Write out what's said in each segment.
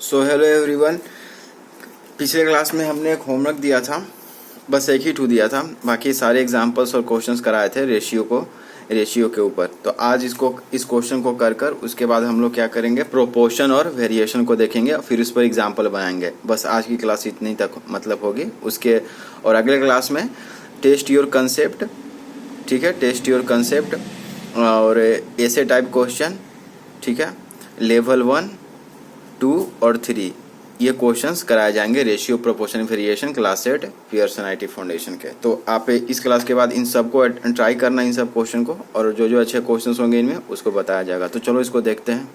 So hello everyone. पिछले class में हमने एक होमवर्क दिया था, बस एक ही दिया था, बाकी सारे एग्जांपल्स और क्वेश्चंस कराए थे रेशियो के ऊपर। तो आज इस क्वेश्चन को कर उसके बाद हम लोग क्या करेंगे, प्रोपोर्शन और वेरिएशन को देखेंगे और फिर उस पर एग्जाम्पल बनाएंगे। बस आज की क्लास इतनी तक मतलब होगी। उसके और अगले क्लास में टेस्ट योर कंसेप्ट, ठीक है, टेस्ट योर कंसेप्ट और ऐसे टाइप क्वेश्चन, ठीक है, लेवल 1, 2 और 3 ये क्वेश्चंस कराए जाएंगे ratio, proportion, variation, class 8 Pearson IT foundation के। तो आप इस क्लास के बाद इन सबको ट्राई करना, इन सब क्वेश्चन को, और जो जो अच्छे क्वेश्चंस होंगे इनमें उसको बताया जाएगा। तो चलो इसको देखते हैं।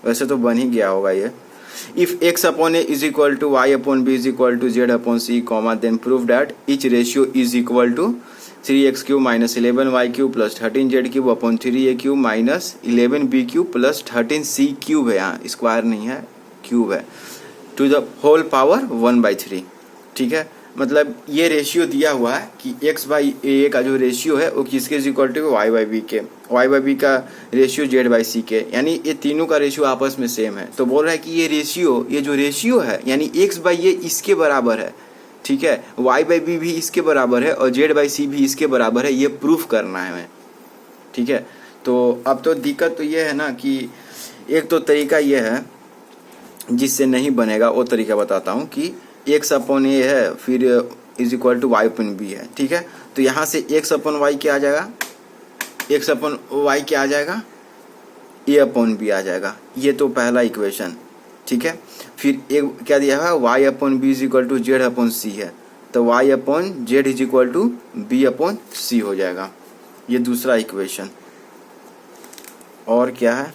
वैसे तो बन ही गया होगा ये। If x upon a is equal to y upon b is equal to z upon c comma then prove that each ratio is equal to 3x cube minus 11y cube plus 13z cube upon 3a cube minus 11b cube plus 13c cube है, यहाँ square नहीं है, cube है, to the whole power 1/3। ठीक है, मतलब ये ratio दिया हुआ है कि x बाई ए का जो रेशियो है वो किसके is equal to y by B के, y बाई बी का रेशियो z बाई सी के, यानी ये तीनों का रेशियो आपस में सेम है। तो बोल रहा है कि ये जो रेशियो है यानी x बाई ए इसके बराबर है, ठीक है, y बाई बी भी इसके बराबर है और z बाई सी भी इसके बराबर है, ये प्रूफ करना है हमें। ठीक है, तो अब तो दिक्कत तो ये है ना कि एक तो तरीका ये है जिससे नहीं बनेगा, वो तरीका बताता हूँ कि x अपॉन ए है फिर is equal to Y upon B है। ठीक है, तो यहाँ से x अपॉन वाई क्या आ जाएगा, x अपॉन वाई क्या आ जाएगा, a अपॉन बी आ जाएगा। ये तो पहला इक्वेशन, ठीक है। फिर एक क्या दिया है, y upon B is equal to Z upon C है, तो y upon Z is equal to B upon C हो जाएगा। ये दूसरा इक्वेशन। और क्या है,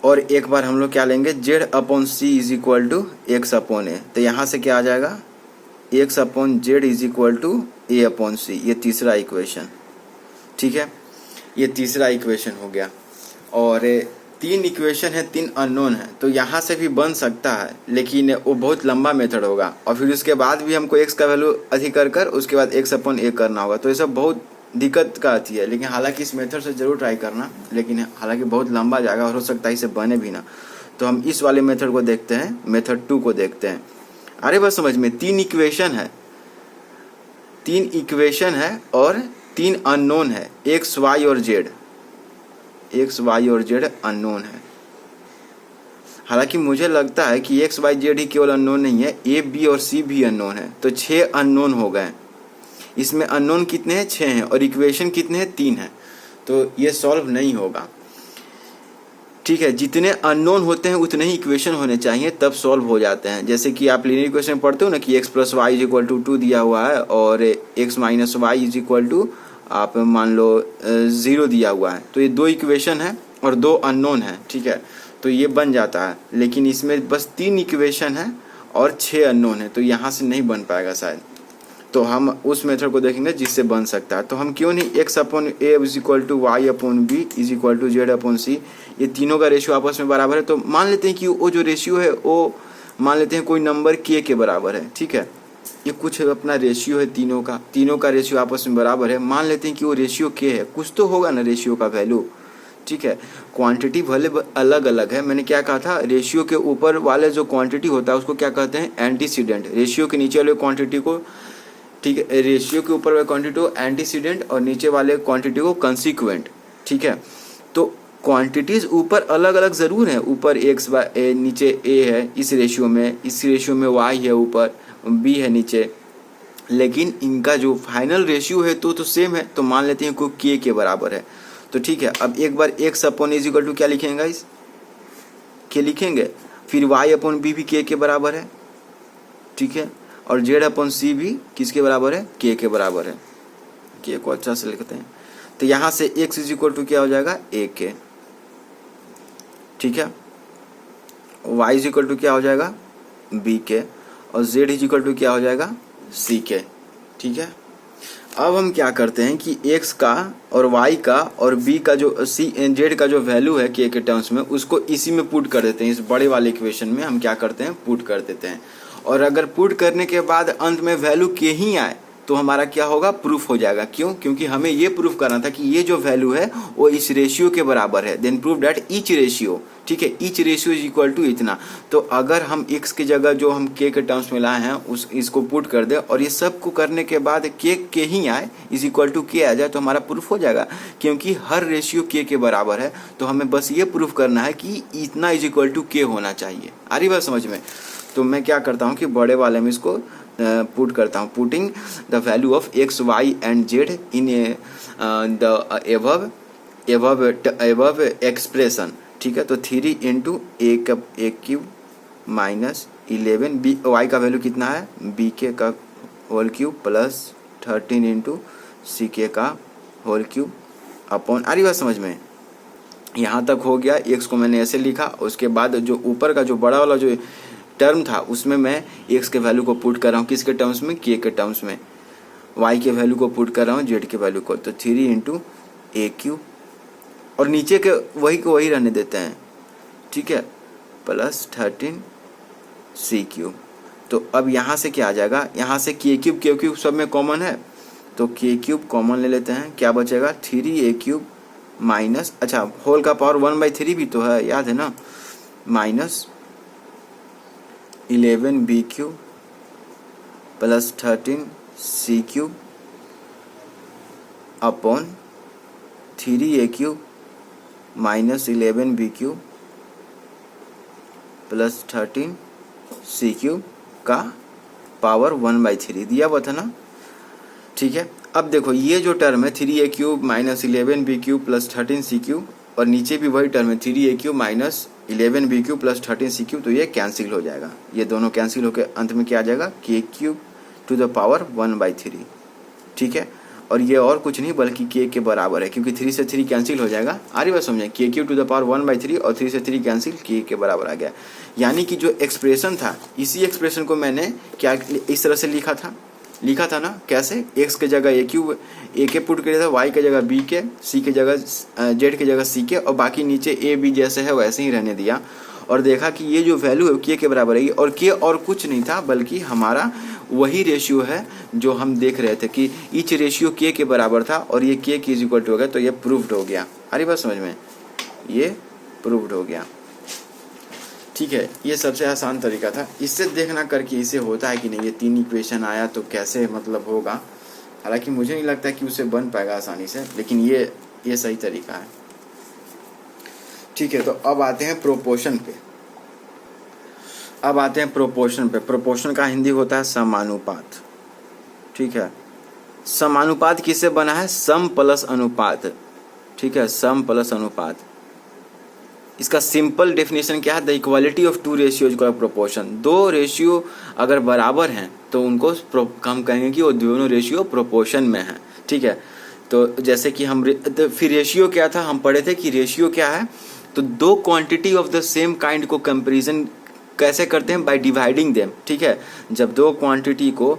और एक बार हम लोग क्या लेंगे, Z upon C is equal to X upon A, तो यहाँ से क्या आ जाएगा, X upon Z is equal to A upon C. ये तीसरा इक्वेशन, ठीक है, ये तीसरा इक्वेशन हो गया। और 3 इक्वेशन है, 3 अननोन है, तो यहाँ से भी बन सकता है, लेकिन वो बहुत लंबा मेथड होगा और फिर उसके बाद भी हमको एक्स का वैल्यू अधिक कर उसके बाद एक्स अपॉन ए करना होगा। तो ये सब बहुत दिक्कत का आती है, लेकिन हालांकि इस मेथड से ज़रूर ट्राई करना, लेकिन हालांकि बहुत लंबा जाएगा और हो सकता है इसे बने भी ना। तो हम इस वाले मेथड को देखते हैं, मेथड 2 को देखते हैं। अरे बस समझ में, 3 इक्वेशन है, 3 इक्वेशन है और 3 अननोन है, एक्स वाई और जेड, एक्स वाई और जेड अननोन है। हालांकि मुझे लगता है कि एक्स वाई जेड ही केवल अननोन नहीं है, ए बी और सी भी अननोन है, तो 6 अननोन हो गए। इसमें अननोन कितने हैं, 6 हैं, और इक्वेशन कितने हैं, 3 हैं, तो ये सॉल्व नहीं होगा। ठीक है, जितने अननोन होते हैं उतने ही इक्वेशन होने चाहिए, तब सॉल्व हो जाते हैं। जैसे कि आप लीनियर इक्वेशन पढ़ते हो ना कि x plus Y is equal to 2 दिया हुआ है और x minus Y is equal to आप मान लो 0 दिया हुआ है, तो ये 2 इक्वेशन है और 2 अननोन है, ठीक है, तो ये बन जाता है। लेकिन इसमें बस 3 इक्वेशन है और 6 अननोन है, तो यहाँ से नहीं बन पाएगा शायद। तो हम उस मेथड को देखेंगे जिससे बन सकता है। तो हम क्यों नहीं x upon A is equal to Y upon B is equal to Z upon C, ये तीनों का रेशियो आपस में बराबर है, तो मान लेते हैं कि वो जो रेशियो है वो मान लेते हैं कोई नंबर के बराबर है। ठीक है, ये कुछ अपना रेशियो है, तीनों का रेशियो आपस में बराबर है, मान लेते हैं कि वो रेशियो के है, कुछ तो होगा ना रेशियो का वैल्यू। ठीक है, क्वांटिटी भले अलग अलग है, मैंने क्या कहा था, रेशियो के ऊपर वाले जो क्वांटिटी होता है उसको क्या कहते हैं, एंटीसीडेंट, रेशियो के नीचे वाले क्वांटिटी को, ठीक है, रेशियो के ऊपर वाले क्वांटिटी को एंटीसीडेंट और नीचे वाले क्वांटिटी को कंसिक्वेंट। ठीक है, तो क्वांटिटीज ऊपर अलग अलग ज़रूर हैं, ऊपर एक्स बाई नीचे ए है इस रेशियो में वाई है ऊपर, बी है नीचे, लेकिन इनका जो फाइनल रेशियो है तो सेम है, तो मान लेते हैं कोई के बराबर है। तो ठीक है, अब एक बार X upon is equal to क्या लिखेंगे इस के लिखेंगे, फिर वाई अपॉन बी भी के बराबर है, ठीक है, और जेड अपॉन सी भी किसके बराबर है, के बराबर है, के को अच्छा से लिखते हैं। तो यहाँ से x इज इक्वल टू क्या हो जाएगा, ए के, ठीक है, y इज इक्वल टू क्या हो जाएगा, बी के, और z इज इक्वल टू क्या हो जाएगा, सी के। ठीक है, अब हम क्या करते हैं कि x का और y का और b का जो z का जो वैल्यू है के टर्म्स में, उसको इसी में पुट कर देते हैं, इस बड़े वाले इक्वेशन में हम क्या करते हैं, पुट कर देते हैं। और अगर पुट करने के बाद अंत में वैल्यू के ही आए तो हमारा क्या होगा, प्रूफ हो जाएगा। क्यों? क्योंकि हमें ये प्रूफ करना था कि ये जो वैल्यू है वो इस रेशियो के बराबर है। Then prove that each ratio, ठीक है, each ratio is equal to इतना। तो अगर हम x की जगह जो हम k के टर्म्स में लाए हैं उस इसको पुट कर दे और ये सब को करने के बाद k ही आए इज इक्वल टू k आ जाए तो हमारा प्रूफ हो जाएगा। क्योंकि हर रेशियो k के बराबर है तो हमें बस ये प्रूफ करना है कि इतना इज इक्वल टू k होना चाहिए। आ रही बात समझ में? तो मैं क्या करता हूँ कि बड़े वाले में इसको पुट करता हूँ, putting the value of x, y and z in the above expression, ठीक है। तो 3 इंटू ए क्यूब माइनस 11 बी, वाई का वैल्यू कितना है, बी के का होल क्यूब प्लस 13 इंटू सी के का होल क्यूब अपॉन, आ रही बात समझ में? यहाँ तक हो गया। एक्स को मैंने ऐसे लिखा, उसके बाद जो ऊपर का जो बड़ा वाला जो टर्म था उसमें मैं एक्स के वैल्यू को पुट कर रहा हूँ, किसके टर्म्स में, के टर्म्स में। वाई के वैल्यू को पुट कर रहा हूँ जेड के वैल्यू को, तो 3 इंटू ए क्यूब और नीचे के वही को वही रहने देते हैं, ठीक है, प्लस 13 सी क्यूब। तो अब यहाँ से क्या आ जाएगा, यहाँ से के क्यूब सब में कॉमन है तो के क्यूब कॉमन ले लेते हैं, क्या बचेगा 3 a क्यूब माइनस, अच्छा होल का पावर 1/3 भी तो है, याद है ना, minus 11 b cube plus 13 c cube upon 3 a cube minus 11 b cube plus 13 c cube का पावर 1/3 दिया हुआ था ना, ठीक है। अब देखो ये जो टर्म है 3 a cube minus 11 b cube plus 13 c cube और नीचे भी वही टर्म है 3 a cube minus 11 b cube plus 13 c cube, तो ये कैंसिल हो जाएगा, ये दोनों कैंसिल होकर अंत में क्या आ जाएगा, k cube two the power 1/3, ठीक है। और ये और कुछ नहीं बल्कि k के बराबर है, क्योंकि 3 से 3 कैंसिल हो जाएगा। आ रही बात समझे, k cube two the power 1/3 और 3 से 3 कैंसिल, k के बराबर आ गया। यानी कि जो एक्सप्रेशन था इसी एक्सप्रेशन को मैंने क्या इस तरह से लिखा था ना, कैसे, x के जगह ए क्यूब ए के पुट किया था, y के जगह b के, c के जगह z के जगह c के और बाकी नीचे a b जैसे है वैसे ही रहने दिया और देखा कि ये जो वैल्यू है k के बराबर है और k और कुछ नहीं था बल्कि हमारा वही रेशियो है जो हम देख रहे थे कि ईच रेशियो k के बराबर था और ये k की इज इक्वल टू हो गया, तो ये प्रूव्ड हो गया। आ रही बात समझ में, ये प्रूव्ड हो गया, ठीक है। ये सबसे आसान तरीका था, इससे देखना करके इसे होता है कि नहीं, ये 3 इक्वेशन आया तो कैसे मतलब होगा। हालांकि मुझे नहीं लगता कि उससे बन पाएगा आसानी से, लेकिन ये सही तरीका है, ठीक है। तो अब आते हैं प्रोपोर्शन पे, प्रोपोर्शन का हिंदी होता है समानुपात, ठीक है। समानुपात किससे बना है, सम प्लस अनुपात, ठीक है, सम प्लस अनुपात। इसका सिंपल डेफिनेशन क्या है, the equality of two ratios का प्रोपोर्शन। दो रेशियो अगर बराबर हैं तो उनको हम कहेंगे कि वो दोनों रेशियो प्रोपोर्शन में हैं, ठीक है। तो जैसे कि तो फिर रेशियो क्या था, हम पढ़े थे कि रेशियो क्या है, तो दो quantity of the same kind को कंपेरिजन कैसे करते हैं, बाय डिवाइडिंग देम, ठीक है। जब दो क्वांटिटी को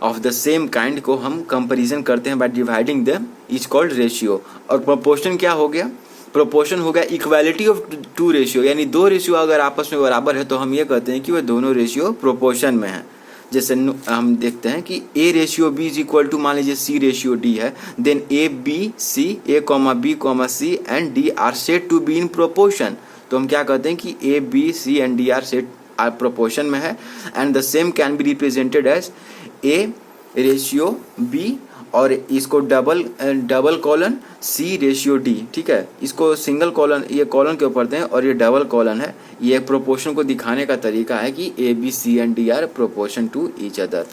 ऑफ द सेम काइंड को हम कंपेरिजन करते हैं by dividing them is called ratio. और प्रोपोर्शन क्या हो गया, प्रोपोर्शन हो गया इक्वालिटी ऑफ टू रेशियो, यानी दो रेशियो अगर आपस में बराबर है तो हम ये कहते हैं कि वह दोनों रेशियो प्रोपोर्शन में है। जैसे हम देखते हैं कि A ratio B is equal to, मान लीजिए सी रेशियो डी है, then A B C, A comma B comma C and D are said to be in proportion. तो हम क्या कहते हैं कि A B C and D are proportion में है and the same can be represented as A ratio B और इसको double colon C ratio D, ठीक है। इसको सिंगल कॉलन, ये कॉलन के ऊपर दें और ये डबल कॉलन है। ये प्रोपोर्शन को दिखाने का तरीका है कि A B C and D are proportion to each other.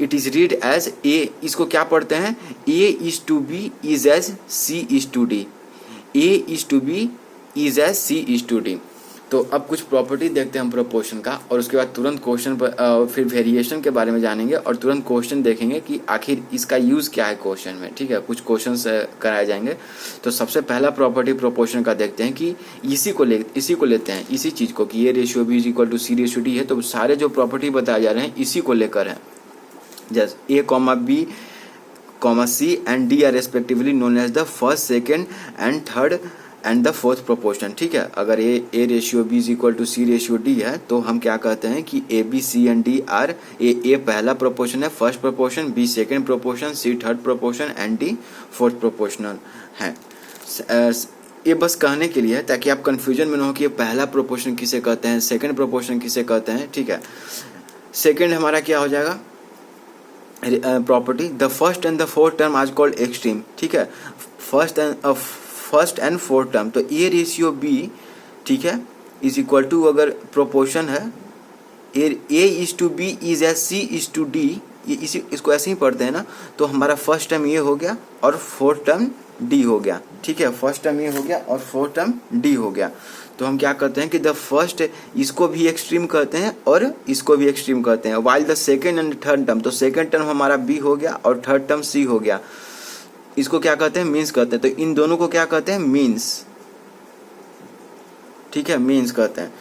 It is read as A, इसको क्या पढ़ते हैं, A is to B is as C is to D, A is to B is as C is to D. तो अब कुछ property देखते हैं हम प्रोपोर्शन का और उसके बाद तुरंत क्वेश्चन पर फिर वेरिएशन के बारे में जानेंगे और तुरंत क्वेश्चन देखेंगे कि आखिर इसका यूज़ क्या है क्वेश्चन में, ठीक है। कुछ क्वेश्चंस कराए जाएंगे। तो सबसे पहला प्रॉपर्टी प्रोपोर्शन का देखते हैं कि इसी को लेते हैं, इसी चीज़ को कि ये ratio B is equal to C ratio D है। तो सारे जो प्रॉपर्टी बताए जा रहे हैं इसी को लेकर है। जैसे A comma B comma C and D are respectively known as the first, second and third and the fourth proportion. ठीक है, अगर A ratio B is equal to C ratio D है तो हम क्या कहते हैं कि A B C and D are a पहला प्रोपोर्शन है, first proportion, B second proportion, C third proportion and D fourth proportional है। ये बस कहने के लिए है ताकि आप कंफ्यूजन में न हो कि ये पहला प्रोपोर्शन किसे कहते हैं, सेकेंड प्रोपोर्शन किसे कहते हैं। ठीक है, सेकेंड हमारा क्या हो जाएगा property, the first and the fourth term आज कॉल्ड एक्सट्रीम। ठीक है, फर्स्ट एंड फोर्थ टर्म, तो ए रेशियो बी, ठीक है, इज इक्वल टू, अगर प्रोपोर्शन है A is to B is as C is to D, ये इसको ऐसे ही पढ़ते हैं ना, तो हमारा फर्स्ट टर्म ये हो गया और फोर्थ टर्म डी हो गया। ठीक है, फर्स्ट टर्म ये हो गया और फोर्थ टर्म डी हो गया। तो हम क्या कहते हैं कि द फर्स्ट, इसको भी एक्सट्रीम कहते हैं और इसको भी एक्सट्रीम कहते हैं, while the second and third term, तो सेकेंड टर्म हमारा बी हो गया और थर्ड टर्म सी हो गया, इसको क्या कहते हैं मीन्स कहते हैं। तो इन दोनों को क्या कहते हैं मीन्स। ठीक है, मीन्स कहते हैं।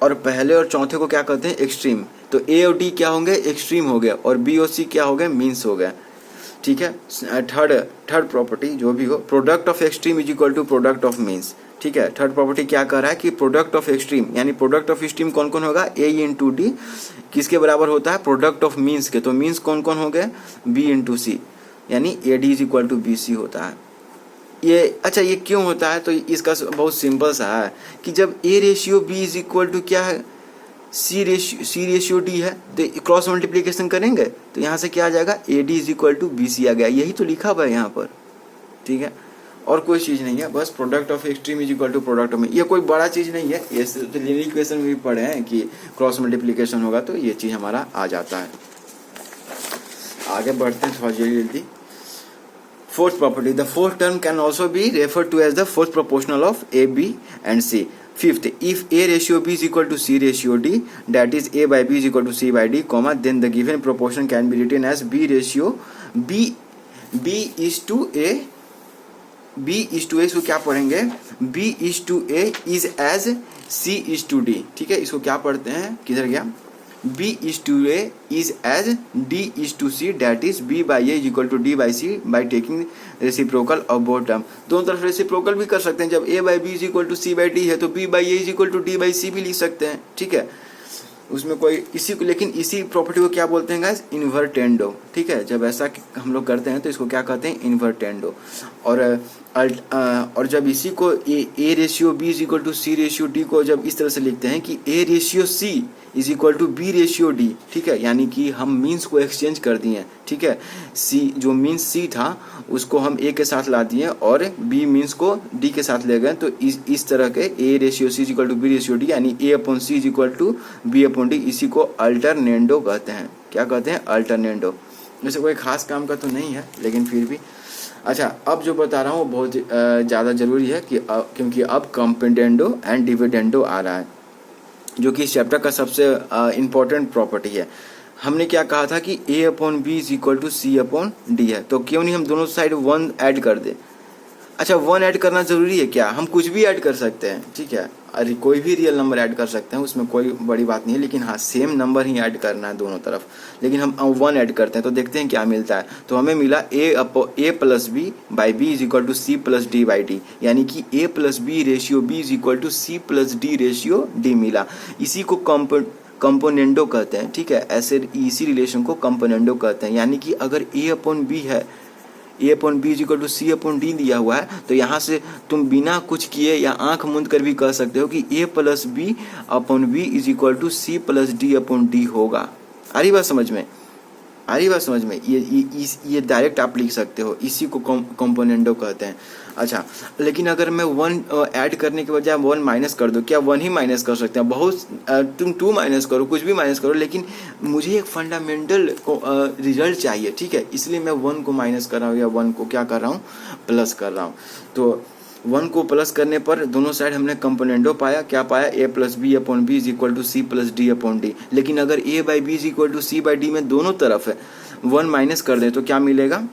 और पहले और चौथे को क्या कहते हैं एक्सट्रीम। तो ए और डी क्या होंगे एक्सट्रीम हो गया और बी और सी क्या हो गए मीन्स हो गया। ठीक है, थर्ड प्रॉपर्टी जो भी हो, product of extreme is equal to product of means. ठीक है, थर्ड प्रॉपर्टी क्या कह रहा है कि प्रोडक्ट ऑफ एक्सट्रीम, यानी प्रोडक्ट ऑफ एक्सट्रीम कौन कौन होगा ए इंटू डी, किसके बराबर होता है प्रोडक्ट ऑफ मीन्स के। तो मीन्स कौन कौन हो गए बी इंटू सी, यानी A D is equal to B C होता है। ये अच्छा, ये क्यों होता है, तो इसका बहुत सिंपल सा है कि जब A ratio B is equal to क्या है सी रेशियो डी है, तो क्रॉस मल्टीप्लीकेशन करेंगे तो यहाँ से क्या आ जाएगा A D is equal to B C आ गया, यही तो लिखा हुआ है यहाँ पर। ठीक है, और कोई चीज़ नहीं है, बस product of extreme is equal to product of, ये कोई बड़ा चीज़ नहीं है, ये तो लिनियर इक्वेशन में भी पढ़े हैं कि क्रॉस मल्टीप्लीकेशन होगा तो ये चीज़ हमारा आ जाता है। आगे बढ़ते हैं थोड़ा जल्दी। Fourth property, the fourth term can also be refer to as the fourth proportional of A B and C. Fifth, if A ratio B is equal to C ratio D, that is A by B is equal to C by D, comma, then the given proportion can be written as B ratio B is to A, इसको क्या पढ़ेंगे B is to A is as C is to D। ठीक है, इसको क्या पढ़ते हैं, किधर गया, B is to A is as D is to C, that is B by A is equal to D by C by taking reciprocal of both term। दोनों तरफ रेसिप्रोकल भी कर सकते हैं, जब A by B is equal to C by D है तो B by A is equal to D by C भी लिख सकते हैं। ठीक है, उसमें कोई इसी को, लेकिन इसी प्रॉपर्टी को क्या बोलते हैं गाइस इन्वर्टेंडो। ठीक है, जब ऐसा हम लोग करते हैं तो इसको क्या कहते हैं इन्वर्टेंडो। और जब इसी को A ratio B is equal to C ratio D को जब इस तरह से लिखते हैं कि A ratio C is equal to B ratio D, ठीक है, यानी कि हम मीन्स को एक्सचेंज कर दिए। ठीक है, सी जो मीन्स सी था उसको हम ए के साथ ला दिए और बी मीन्स को डी के साथ ले गए, तो इस तरह के A ratio C is equal to B ratio D, यानी A upon C is equal to B upon D, इसी को अल्टरनेंडो कहते हैं। क्या कहते हैं अल्टरनेंडो। वैसे कोई खास काम का तो नहीं है लेकिन फिर भी। अच्छा, अब जो बता रहा हूँ वो बहुत ज़्यादा ज़रूरी है कि क्योंकि अब कंपेंडेंडो एंड डिविडेंडो आ रहा है, जो कि इस चैप्टर का सबसे इम्पोर्टेंट प्रॉपर्टी है। हमने क्या कहा था कि A upon B is equal to C upon D है, तो क्यों नहीं हम दोनों साइड 1 ऐड कर दें। अच्छा, 1 ऐड करना ज़रूरी है क्या, हम कुछ भी ऐड कर सकते हैं। ठीक है, अरे कोई भी रियल नंबर ऐड कर सकते हैं, उसमें कोई बड़ी बात नहीं है, लेकिन हाँ सेम नंबर ही ऐड करना है दोनों तरफ। लेकिन हम 1 ऐड करते हैं तो देखते हैं क्या मिलता है। तो हमें मिला A plus B by B is equal to C plus D by D, यानी कि A plus B ratio B is equal to C plus D ratio D मिला। इसी को कंपोनेंडो कहते हैं। ठीक है, ऐसे इसी रिलेशन को कंपोनेंडो कहते हैं, यानी कि अगर ए अपॉन बी है, A upon B is equal to C upon D दिया हुआ है, तो यहाँ से तुम बिना कुछ किए या आंख मूंद कर भी कह सकते हो कि A plus B upon B is equal to C plus D upon D होगा। आ रही बात समझ में, आ रही बात समझ में, ये डायरेक्ट आप लिख सकते हो, इसी को कंपोनेंडो कहते हैं। अच्छा, लेकिन अगर मैं 1 ऐड करने के बजाय 1 माइनस कर दो, क्या 1 ही माइनस कर सकते हैं, बहुत तुम 2 माइनस करो, कुछ भी माइनस करो, लेकिन मुझे एक फंडामेंटल रिजल्ट चाहिए। ठीक है, इसलिए मैं 1 को माइनस कर रहा हूँ या 1 को क्या कर रहा हूँ प्लस कर रहा हूँ। तो 1 को प्लस करने पर दोनों साइड हमने कंपोनेंडो पाया। क्या पाया, A plus B upon B is equal to C plus D upon D. लेकिन अगर A by B is equal to C by D में दोनों तरफ है 1 माइनस कर दे तो क्या मिलेगा,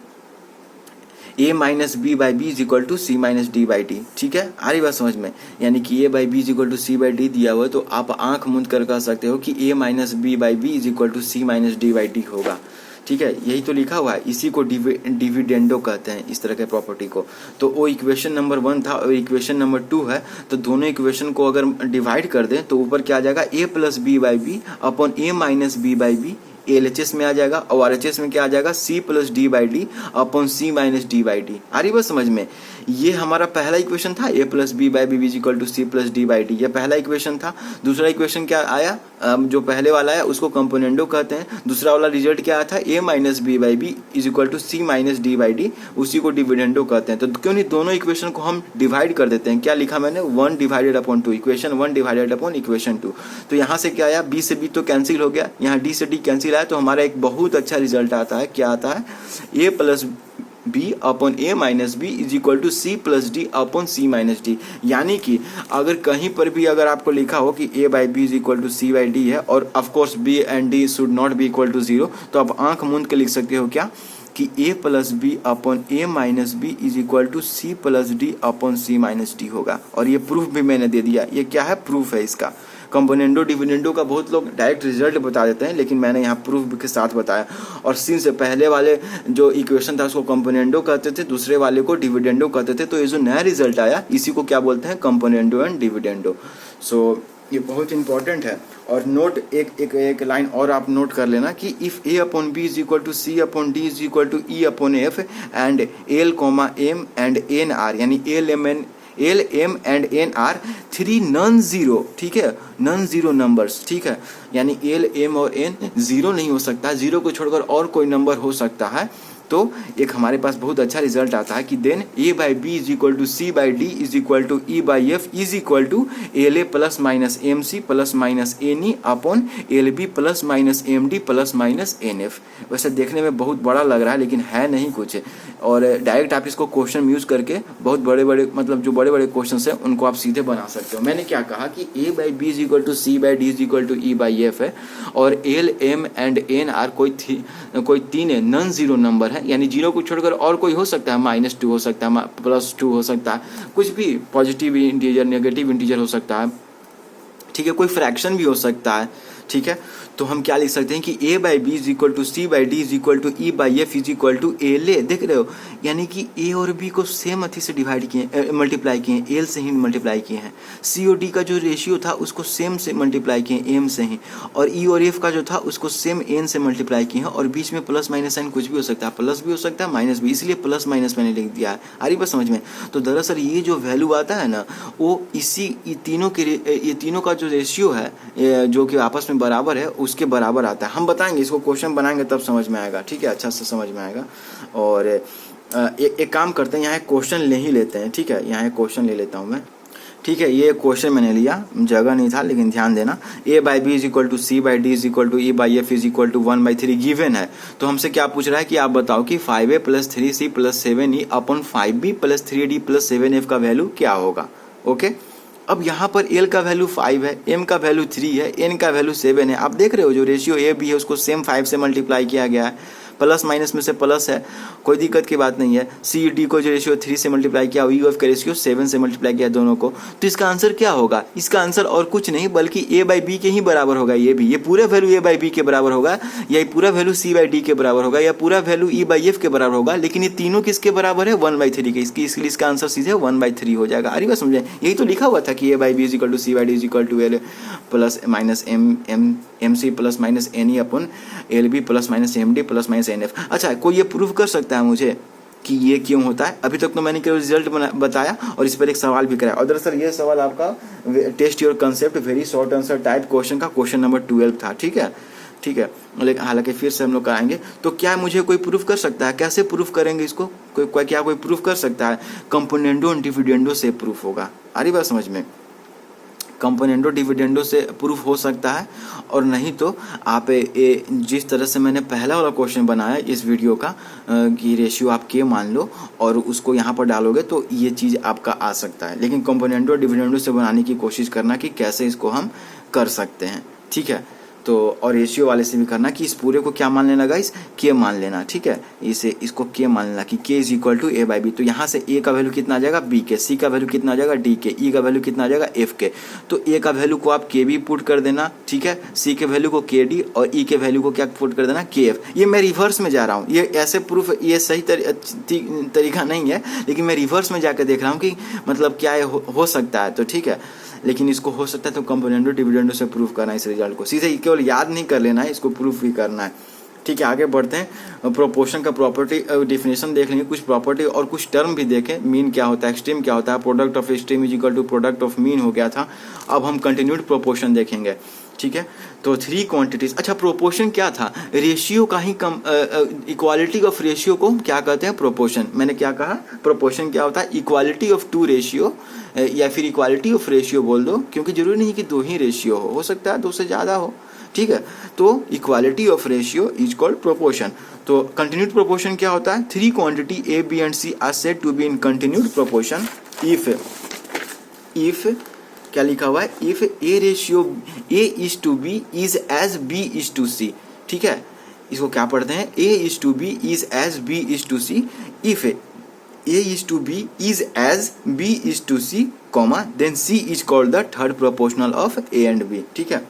A minus B by B is equal to C minus D by D. ठीक है, आ रही बात समझ में, यानी कि A by B is equal to C by D दिया हुआ है, तो आप आंख मूंद कर कह सकते हो कि A minus B by B is equal to C minus D by D होगा। ठीक है, यही तो लिखा हुआ है, इसी को डिविडेंडो कहते हैं, इस तरह के प्रॉपर्टी को। तो वो इक्वेशन नंबर 1 था और इक्वेशन नंबर 2 है, तो दोनों इक्वेशन को अगर डिवाइड कर दें तो ऊपर क्या आ जाएगा, a plus B by B upon a minus B by B, LHS में आ जाएगा, और RHS में क्या आ जाएगा, C plus D by D upon C minus D by D. आ रही बात समझ में? ये हमारा पहला इक्वेशन था, a plus B by B is equal to C plus D by D, ये पहला इक्वेशन था। दूसरा इक्वेशन क्या आया, जो पहले वाला है उसको कंपोनेंडो कहते हैं। दूसरा वाला रिजल्ट क्या आया था, a minus B by B is equal to C minus D by D, उसी को डिविडेंडो कहते हैं। तो क्यों नहीं दोनों इक्वेशन को हम डिवाइड कर देते हैं। क्या लिखा मैंने, 1 divided upon 2, equation 1 divided upon equation 2। तो यहाँ से क्या आया, b से b तो कैंसिल हो गया, यहाँ d से d कैंसिल आया, तो हमारा एक बहुत अच्छा रिजल्ट आता है। क्या आता है, a plus B upon a minus B is equal to C plus D upon C minus D. यानी कि अगर कहीं पर भी अगर आपको लिखा हो कि a by B is equal to C by D है, और of course b and d should not be equal to 0, तो आप आंख मूंद के लिख सकते हो क्या, कि a plus B upon a minus B is equal to C plus D upon C minus D होगा। और ये प्रूफ भी मैंने दे दिया। ये क्या है, प्रूफ है इसका। कंपोनेंडो डिविडेंडो का बहुत लोग डायरेक्ट रिजल्ट बता देते हैं, लेकिन मैंने यहाँ प्रूफ के साथ बताया। और सिंस पहले वाले जो इक्वेशन था उसको कंपोनेंडो कहते थे, दूसरे वाले को डिविडेंडो कहते थे, तो ये जो नया रिजल्ट आया इसी को क्या बोलते हैं, कंपोनेंडो एंड डिविडेंडो। सो ये बहुत इंपॉर्टेंट है। और नोट एक लाइन और आप नोट कर लेना कि if a upon B is equal to C upon D is equal to E upon F and L comma M and N R, यानी L M and N R 3 non zero, ठीक है, non zero numbers, ठीक है, यानी L M और N zero नहीं हो सकता, जीरो को छोड़कर और कोई नंबर हो सकता है। तो एक हमारे पास बहुत अच्छा रिजल्ट आता है कि then a by B is equal to C by D is equal to E by F is equal to LA plus minus MC plus minus NE upon LB plus minus MD plus minus NF। वैसे देखने में बहुत बड़ा लग रहा है, लेकिन है नहीं कुछ, और डायरेक्ट आप इसको क्वेश्चन यूज करके बहुत बड़े बड़े, मतलब जो बड़े बड़े क्वेश्चन हैं उनको आप सीधे बना सकते हो। मैंने क्या कहा कि a by B is equal to C by D is equal to E by F है, और L M and N R कोई 3 नॉन जीरो नंबर है, यानी जीरो को छोड़कर और कोई हो सकता है, -2 हो सकता है, +2 हो सकता है, कुछ भी पॉजिटिव इंटीजर नेगेटिव इंटीजर हो सकता है, ठीक है, कोई फ्रैक्शन भी हो सकता है, ठीक है। तो हम क्या लिख सकते हैं कि a by B is equal to C by D is equal to E by F is equal to LA। देख रहे हो, यानी कि a और b को सेम अथी से डिवाइड किए, मल्टीप्लाई किए, L से ही मल्टीप्लाई किए हैं। C और D का जो रेशियो था उसको सेम से मल्टीप्लाई किए, M से ही, और E और F का जो था उसको सेम N से मल्टीप्लाई किए हैं, और बीच में प्लस माइनस साइन कुछ भी हो सकता है, प्लस भी हो सकता है माइनस भी, इसलिए प्लस माइनस मैंने लिख दिया है। आ रही बात समझ में? तो दरअसल ये जो वैल्यू आता है ना, वो ये तीनों का जो रेशियो है जो कि आपस में बराबर है उसके बराबर आता है। हम बताएंगे, इसको क्वेश्चन बनाएंगे तब समझ में आएगा, ठीक है, अच्छा से समझ में आएगा। और एक काम करते हैं, यहाँ एक क्वेश्चन ले ही लेते हैं, ठीक है, यहाँ एक क्वेश्चन ले लेता हूँ मैं, ठीक है। ये क्वेश्चन मैंने लिया, जगह नहीं था, लेकिन ध्यान देना। a by B is equal to C by D is equal to E by F is equal to 1/3 given है। तो हमसे क्या पूछ रहा है कि आप बताओ कि 5a plus 3C plus 7E upon 5b plus 3D plus 7F का वैल्यू क्या होगा। ओके, अब यहाँ पर L का वैल्यू 5 है, M का वैल्यू 3 है, N का वैल्यू 7 है। आप देख रहे हो जो रेशियो A B है उसको सेम 5 से मल्टीप्लाई किया गया है, प्लस माइनस में से प्लस है, कोई दिक्कत की बात नहीं है। C D को जो रेशियो 3 से मल्टीप्लाई किया, U F का रेशियो 7 से मल्टीप्लाई किया दोनों को, तो इसका आंसर क्या होगा? इसका आंसर और कुछ नहीं बल्कि a बाई बी के ही बराबर होगा। ये पूरा वैल्यू a बाई बी के बराबर होगा, या पूरा वैल्यू C बाई डी के बराबर होगा, या पूरा वैल्यू E बाई F के बराबर होगा, लेकिन ये तीनों किसके बराबर है? 1/3 के। इसलिए इसका आंसर सीधे 1/3 हो जाएगा। अरे बात समझे? यही तो लिखा हुआ था कि a by B is equal to C by D is equal to L plus minus MC plus minus NE upon LB plus minus MD plus minus NF। अच्छा, कोई ये प्रूफ कर सकता है मुझे कि ये क्यों होता है? अभी तक तो मैंने केवल रिजल्ट बताया और इस पर एक सवाल भी कराया। और दरअसल ये सवाल आपका test your concept very short answer type question का क्वेश्चन नंबर 12 था, ठीक है, ठीक है। लेकिन हालांकि फिर से हम लोग कराएंगे। तो क्या मुझे कोई प्रूफ कर सकता है? कैसे प्रूफ करेंगे इसको? कोई प्रूफ कर सकता है? कंपोनेंडो और डिविडेंडो से प्रूफ होगा। आ रही बात समझ में? कंपोनेंडो डिविडेंडो से प्रूफ हो सकता है, और नहीं तो आप जिस तरह से मैंने पहला वाला क्वेश्चन बनाया इस वीडियो का कि रेशियो आप के मान लो और उसको यहाँ पर डालोगे तो ये चीज़ आपका आ सकता है। लेकिन कंपोनेंडो डिविडेंडो से बनाने की कोशिश करना कि कैसे इसको हम कर सकते हैं, ठीक है। तो और रेशियो वाले से भी करना कि इस पूरे को क्या मान लेना गाइस, के मान लेना, ठीक है। इसको के मान लेना कि K is equal to A by B. तो यहाँ से ए का वैल्यू कितना आ जाएगा बी के, सी का वैल्यू कितना आ जाएगा डी के, ई का वैल्यू कितना आ जाएगा एफ के। तो ए का वैल्यू को आप के बी पुट कर देना, ठीक है, सी के वैल्यू को के डी और ई के वैल्यू को क्या पुट कर देना के एफ। ये मैं रिवर्स में जा रहा हूँ, ये ऐसे प्रूफ ये सही तरीका नहीं है, लेकिन मैं रिवर्स में जाकर देख रहा हूँ कि मतलब क्या हो सकता है। तो ठीक है, लेकिन इसको हो सकता है तो कंपोनेंटो डिविडेंडो से प्रूफ करना है इस रिजल्ट को, सीधे केवल याद नहीं कर लेना है, इसको प्रूफ भी करना है। ठीक है, आगे बढ़ते हैं। प्रोपोर्शन का प्रॉपर्टी डिफिनेशन देख लेंगे, कुछ प्रॉपर्टी और कुछ टर्म भी देखें। मीन क्या होता है, एक्सट्रीम क्या होता है, product of extreme is equal to product of mean हो गया था। अब हम कंटिन्यूड प्रोपोर्शन देखेंगे, ठीक है। तो 3 क्वांटिटीज, अच्छा प्रोपोर्शन क्या था, रेशियो का ही कम, इक्वालिटी ऑफ रेशियो को क्या कहते हैं, प्रोपोर्शन। मैंने क्या कहा, प्रोपोर्शन क्या होता है, इक्वालिटी ऑफ 2 रेशियो या फिर इक्वालिटी ऑफ रेशियो बोल दो, क्योंकि जरूरी नहीं कि 2 ही रेशियो हो सकता है 2 से ज़्यादा हो, ठीक है। तो equality of ratio is called proportion. तो कंटिन्यूड प्रोपोर्शन क्या होता है, 3 quantity A B and C are said to be in continued proportion if क्या लिखा हुआ है, if A ratio A is to B is as B is to C, ठीक है। इसको क्या पढ़ते हैं, A is to B is as B is to C, if A is to B is as B is to C comma then C is called the third proportional of A and B, ठीक है।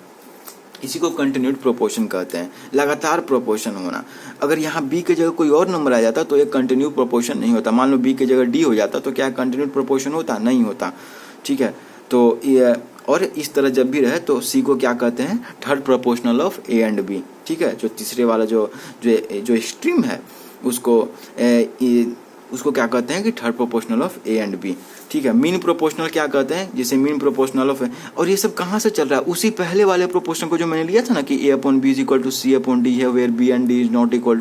इसी को continued proportion कहते हैं, लगातार proportion होना। अगर यहाँ बी के जगह कोई और नंबर आ जाता तो ये कंटिन्यूड प्रोपोर्शन नहीं होता। मान लो बी के जगह डी हो जाता तो क्या कंटिन्यूड प्रोपोर्शन होता, नहीं होता, ठीक है। तो ये और इस तरह जब भी रहे तो सी को क्या कहते हैं, third proportional of A and B, ठीक है। जो तीसरे वाला जो एक्सट्रीम है उसको क्या कहते हैं कि third proportional of A and B, ठीक है। मीन प्रोपोर्शनल क्या कहते हैं, जैसे मीन प्रोपोर्शनल ऑफ, और ये सब कहाँ से चल रहा है, उसी पहले वाले प्रोपोर्शन को जो मैंने लिया था ना कि A upon B is equal to C upon D है, where B and D is not equal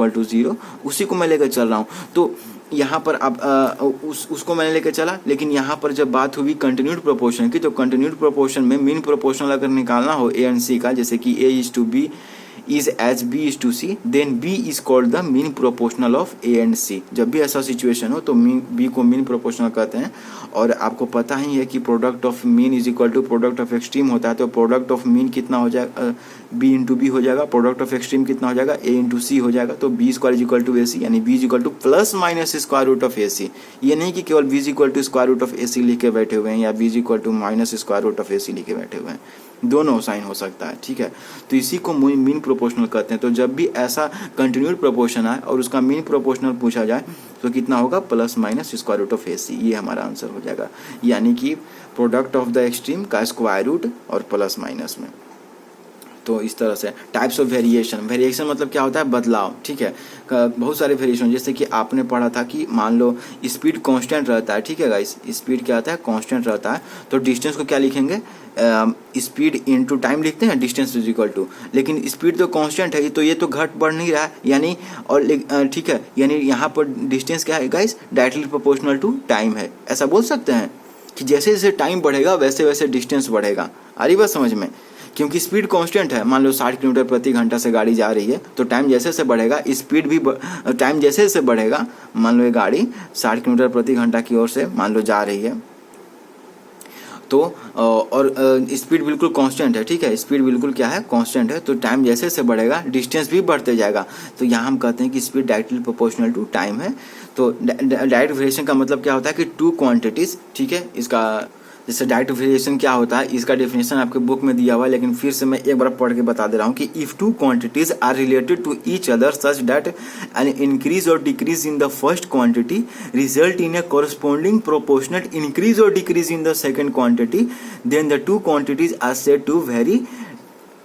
to zero, उसी को मैं लेकर चल रहा हूँ। तो यहाँ पर अब उसको मैंने लेकर चला, लेकिन यहाँ पर जब बात हुई कंटिन्यूड प्रोपोर्शन की, तो कंटिन्यूड प्रोपोर्शन में मीन प्रोपोर्शनल अगर निकालना हो ए एंड सी का, जैसे कि A is to B is as B is to C, then B is called the mean proportional of A and C. जब भी ऐसा सिचुएशन हो तो बी को मीन प्रोपोर्शनल कहते हैं। और आपको पता ही है कि product of mean is equal to product of extreme होता है। तो प्रोडक्ट ऑफ मीन कितना हो जाएगा, बी इंटू बी हो जाएगा, प्रोडक्ट ऑफ एक्सट्रीम कितना हो जाएगा, ए इंटू सी हो जाएगा। तो B square is equal to A C, यानी B is equal to plus minus square root of A C. ये नहीं कि केवल B is equal to square root of A C लिख के बैठे हुए हैं या B is equal to minus square root of A C लिख के बैठे हुए हैं, दोनों साइन हो सकता है, ठीक है। तो इसी को मीन प्रोपोर्शनल कहते हैं। तो जब भी ऐसा कंटिन्यूड प्रोपोर्शन आए और उसका मीन प्रोपोर्शनल पूछा जाए तो कितना होगा, plus minus square root of A C, ये हमारा आंसर हो जाएगा। यानी कि प्रोडक्ट ऑफ द एक्सट्रीम का स्क्वायर रूट और प्लस माइनस में। तो इस तरह से टाइप्स ऑफ वेरिएशन मतलब क्या होता है, बदलाव, ठीक है। बहुत सारे वेरिएशन, जैसे कि आपने पढ़ा था कि मान लो स्पीड कांस्टेंट रहता है, ठीक है गाइस, स्पीड क्या होता है, कांस्टेंट रहता है। तो डिस्टेंस को क्या लिखेंगे, स्पीड इनटू टाइम लिखते हैं, डिस्टेंस इज इक्वल टू, लेकिन स्पीड तो कांस्टेंट है, तो ये तो घट बढ़ नहीं रहा है, यानी और ठीक है, यानी यहाँ पर डिस्टेंस क्या है guys, directly proportional to time है। ऐसा बोल सकते हैं कि जैसे जैसे टाइम बढ़ेगा वैसे वैसे डिस्टेंस बढ़ेगा। आ रही बात समझ में, क्योंकि स्पीड कांस्टेंट है। मान लो 60 किलोमीटर प्रति घंटा से गाड़ी जा रही है, तो टाइम जैसे जैसे बढ़ेगा स्पीड भी टाइम जैसे जैसे बढ़ेगा। मान लो ये गाड़ी 60 किलोमीटर प्रति घंटा की ओर से मान लो जा रही है, तो और स्पीड बिल्कुल कांस्टेंट है, ठीक है, स्पीड बिल्कुल क्या है, कांस्टेंट है। तो टाइम जैसे जैसे बढ़ेगा डिस्टेंस भी बढ़ते जाएगा। तो यहाँ हम कहते हैं कि speed directly proportional to time है। तो डायरेक्ट वेरिएशन का मतलब क्या होता है कि 2 क्वांटिटीज, ठीक है। इसका जैसे डायरेक्ट वेरिएशन क्या होता है, इसका डेफिनेशन आपके बुक में दिया हुआ है, लेकिन फिर से मैं एक बार पढ़ के बता दे रहा हूँ कि if 2 quantities are related to each other such that an increase or decrease in the first quantity result in a corresponding proportional increase or decrease in the second quantity, then the 2 quantities are said to vary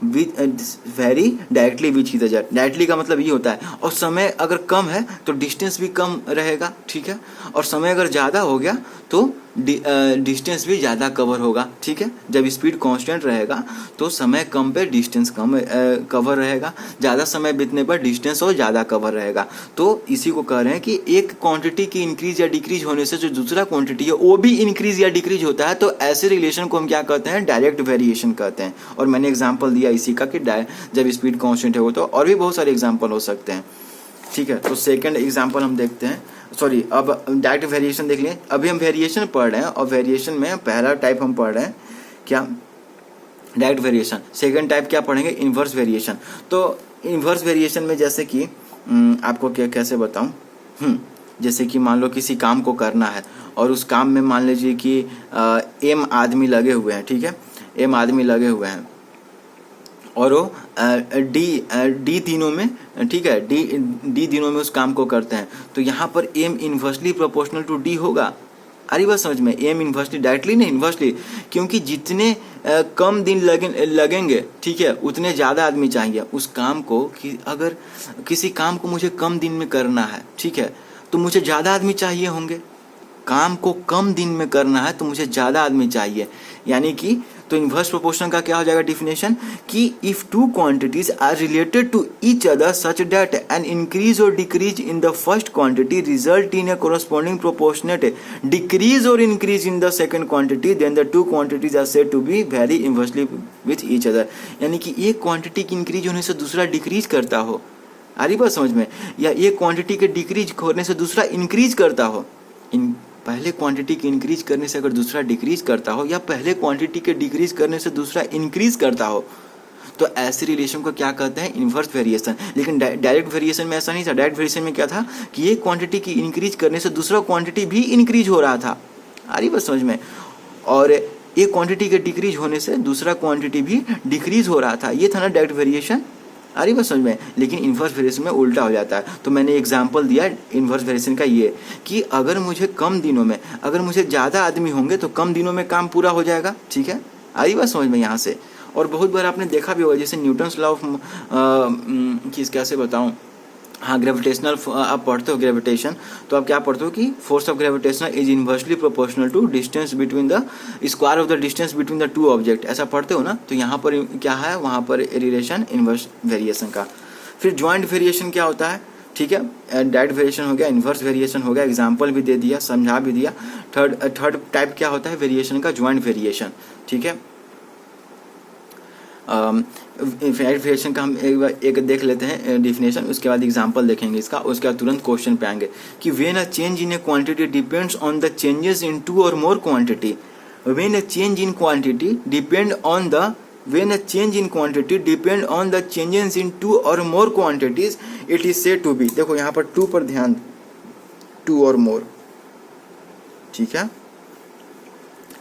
directly with each other. Directly का मतलब ये होता है, और समय अगर कम है तो डिस्टेंस भी कम रहेगा, ठीक है, और समय अगर ज़्यादा हो गया तो डिस्टेंस भी ज़्यादा कवर होगा, ठीक है। जब स्पीड कांस्टेंट रहेगा तो समय कम पे डिस्टेंस कम कवर रहेगा, ज़्यादा समय बीतने पर डिस्टेंस और ज़्यादा कवर रहेगा। तो इसी को कह रहे हैं कि एक क्वांटिटी की इंक्रीज या डिक्रीज होने से जो दूसरा क्वांटिटी है वो भी इंक्रीज या डिक्रीज होता है। तो ऐसे रिलेशन को हम क्या कहते हैं, डायरेक्ट वेरिएशन कहते हैं। और मैंने एग्जाम्पल दिया इसी का कि जब स्पीड कांस्टेंट है वो, तो और भी बहुत सारे एग्जाम्पल हो सकते हैं, ठीक है। तो सेकंड एग्जाम्पल हम देखते हैं, सॉरी अब डायरेक्ट वेरिएशन देख लें। अभी हम वेरिएशन पढ़ रहे हैं और वेरिएशन में पहला टाइप हम पढ़ रहे हैं क्या, डायरेक्ट वेरिएशन। सेकंड टाइप क्या पढ़ेंगे, इन्वर्स वेरिएशन। तो इन्वर्स वेरिएशन में जैसे कि आपको क्या कैसे बताऊं, जैसे कि मान लो किसी काम को करना है और उस काम में मान लीजिए कि एम आदमी लगे हुए हैं, ठीक है, एम आदमी लगे हुए हैं और वो डी दिनों में, ठीक है, डी दिनों में उस काम को करते हैं, तो यहाँ पर M inversely proportional to D होगा। अरे बात समझ में, एम इन्वर्सली, डायरेक्टली नहीं, इन्वर्सली, क्योंकि जितने कम दिन लगेंगे, ठीक है, उतने ज़्यादा आदमी चाहिए उस काम को। कि अगर किसी काम को मुझे कम दिन में करना है, ठीक है, तो मुझे ज़्यादा आदमी चाहिए होंगे। काम को कम दिन में करना है तो मुझे ज़्यादा आदमी चाहिए, यानी कि तो इन्वर्स प्रोपोर्शन का क्या हो जाएगा डिफिनेशन कि if two quantities are related to each other such that an increase or decrease in the first quantity result in a corresponding proportionate decrease or increase in the second quantity, then the two quantities are said to be vary inversely with each other. यानी कि एक quantity की increase होने से दूसरा decrease करता हो, आ रही बात समझ में, या एक क्वांटिटी के डिक्रीज होने से दूसरा इंक्रीज करता हो। पहले क्वांटिटी के इंक्रीज करने से अगर दूसरा डिक्रीज करता हो, या पहले क्वांटिटी के डिक्रीज करने से दूसरा इंक्रीज करता हो, तो ऐसे रिलेशन को क्या कहते हैं, इन्वर्स वेरिएशन। लेकिन डायरेक्ट वेरिएशन में ऐसा नहीं था। डायरेक्ट वेरिएशन में क्या था कि एक क्वांटिटी की इंक्रीज करने से दूसरा क्वांटिटी भी इंक्रीज हो रहा था, आ रही बस समझ में, और एक क्वांटिटी के डिक्रीज होने से दूसरा क्वांटिटी भी डिक्रीज हो रहा था। ये था ना डायरेक्ट वेरिएशन, आ रही बात समझ में। लेकिन इन्वर्स वेरिएशन में उल्टा हो जाता है। तो मैंने एग्जांपल दिया इन्वर्स वेरिएशन का ये कि अगर मुझे कम दिनों में, अगर मुझे ज़्यादा आदमी होंगे तो कम दिनों में काम पूरा हो जाएगा, ठीक है, आ रही बात समझ में यहाँ से। और बहुत बार आपने देखा भी होगा, जैसे न्यूटन्स लॉ ऑफ किस कैसे बताऊँ, हाँ, ग्रेविटेशनल, आप पढ़ते हो ग्रेविटेशन, तो आप क्या पढ़ते हो कि force of gravitation is inversely proportional to distance between the square of the distance between the two object, ऐसा पढ़ते हो ना। तो यहाँ पर क्या है, वहाँ पर रिलेशन इन्वर्स वेरिएशन का। फिर ज्वाइंट वेरिएशन क्या होता है, ठीक है, डायरेक्ट वेरिएशन हो गया, इन्वर्स वेरिएशन हो गया, एग्जाम्पल भी दे दिया, समझा भी दिया। थर्ड टाइप क्या होता है वेरिएशन का, ज्वाइंट वेरिएशन, ठीक है। वेरिएशन का हम एक देख लेते हैं डिफिनेशन, उसके बाद एग्जांपल देखेंगे इसका, उसके बाद तुरंत क्वेश्चन पे आएंगे कि when a change in a quantity depends on the changes in two or more quantity, when a change in quantity depend on the when a change in quantity depend on the changes in two or more quantities it is said to be, देखो यहाँ पर to पर ध्यान, to or मोर, ठीक है,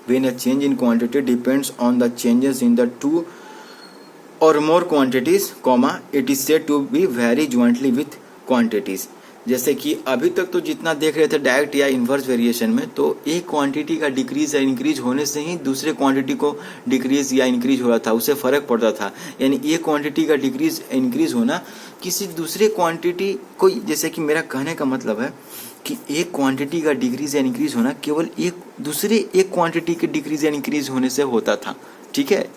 when a change in quantity depends on the changes in the two or more quantities, comma, it is said to be vary jointly with quantities। जैसे कि अभी तक तो जितना देख रहे थे डायरेक्ट या इन्वर्स वेरिएशन में, तो एक क्वांटिटी का डिक्रीज या इंक्रीज होने से ही दूसरे क्वांटिटी को डिक्रीज या इंक्रीज हो रहा था, उससे फर्क पड़ता था। यानी एक क्वांटिटी का डिक्रीज इंक्रीज होना किसी दूसरे क्वांटिटी को, जैसे कि मेरा कहने का मतलब है कि एक क्वांटिटी का डिक्रीज या इंक्रीज होना केवल एक दूसरे एक क्वांटिटी के डिक्रीज या इंक्रीज होने से होता था, ठीक है।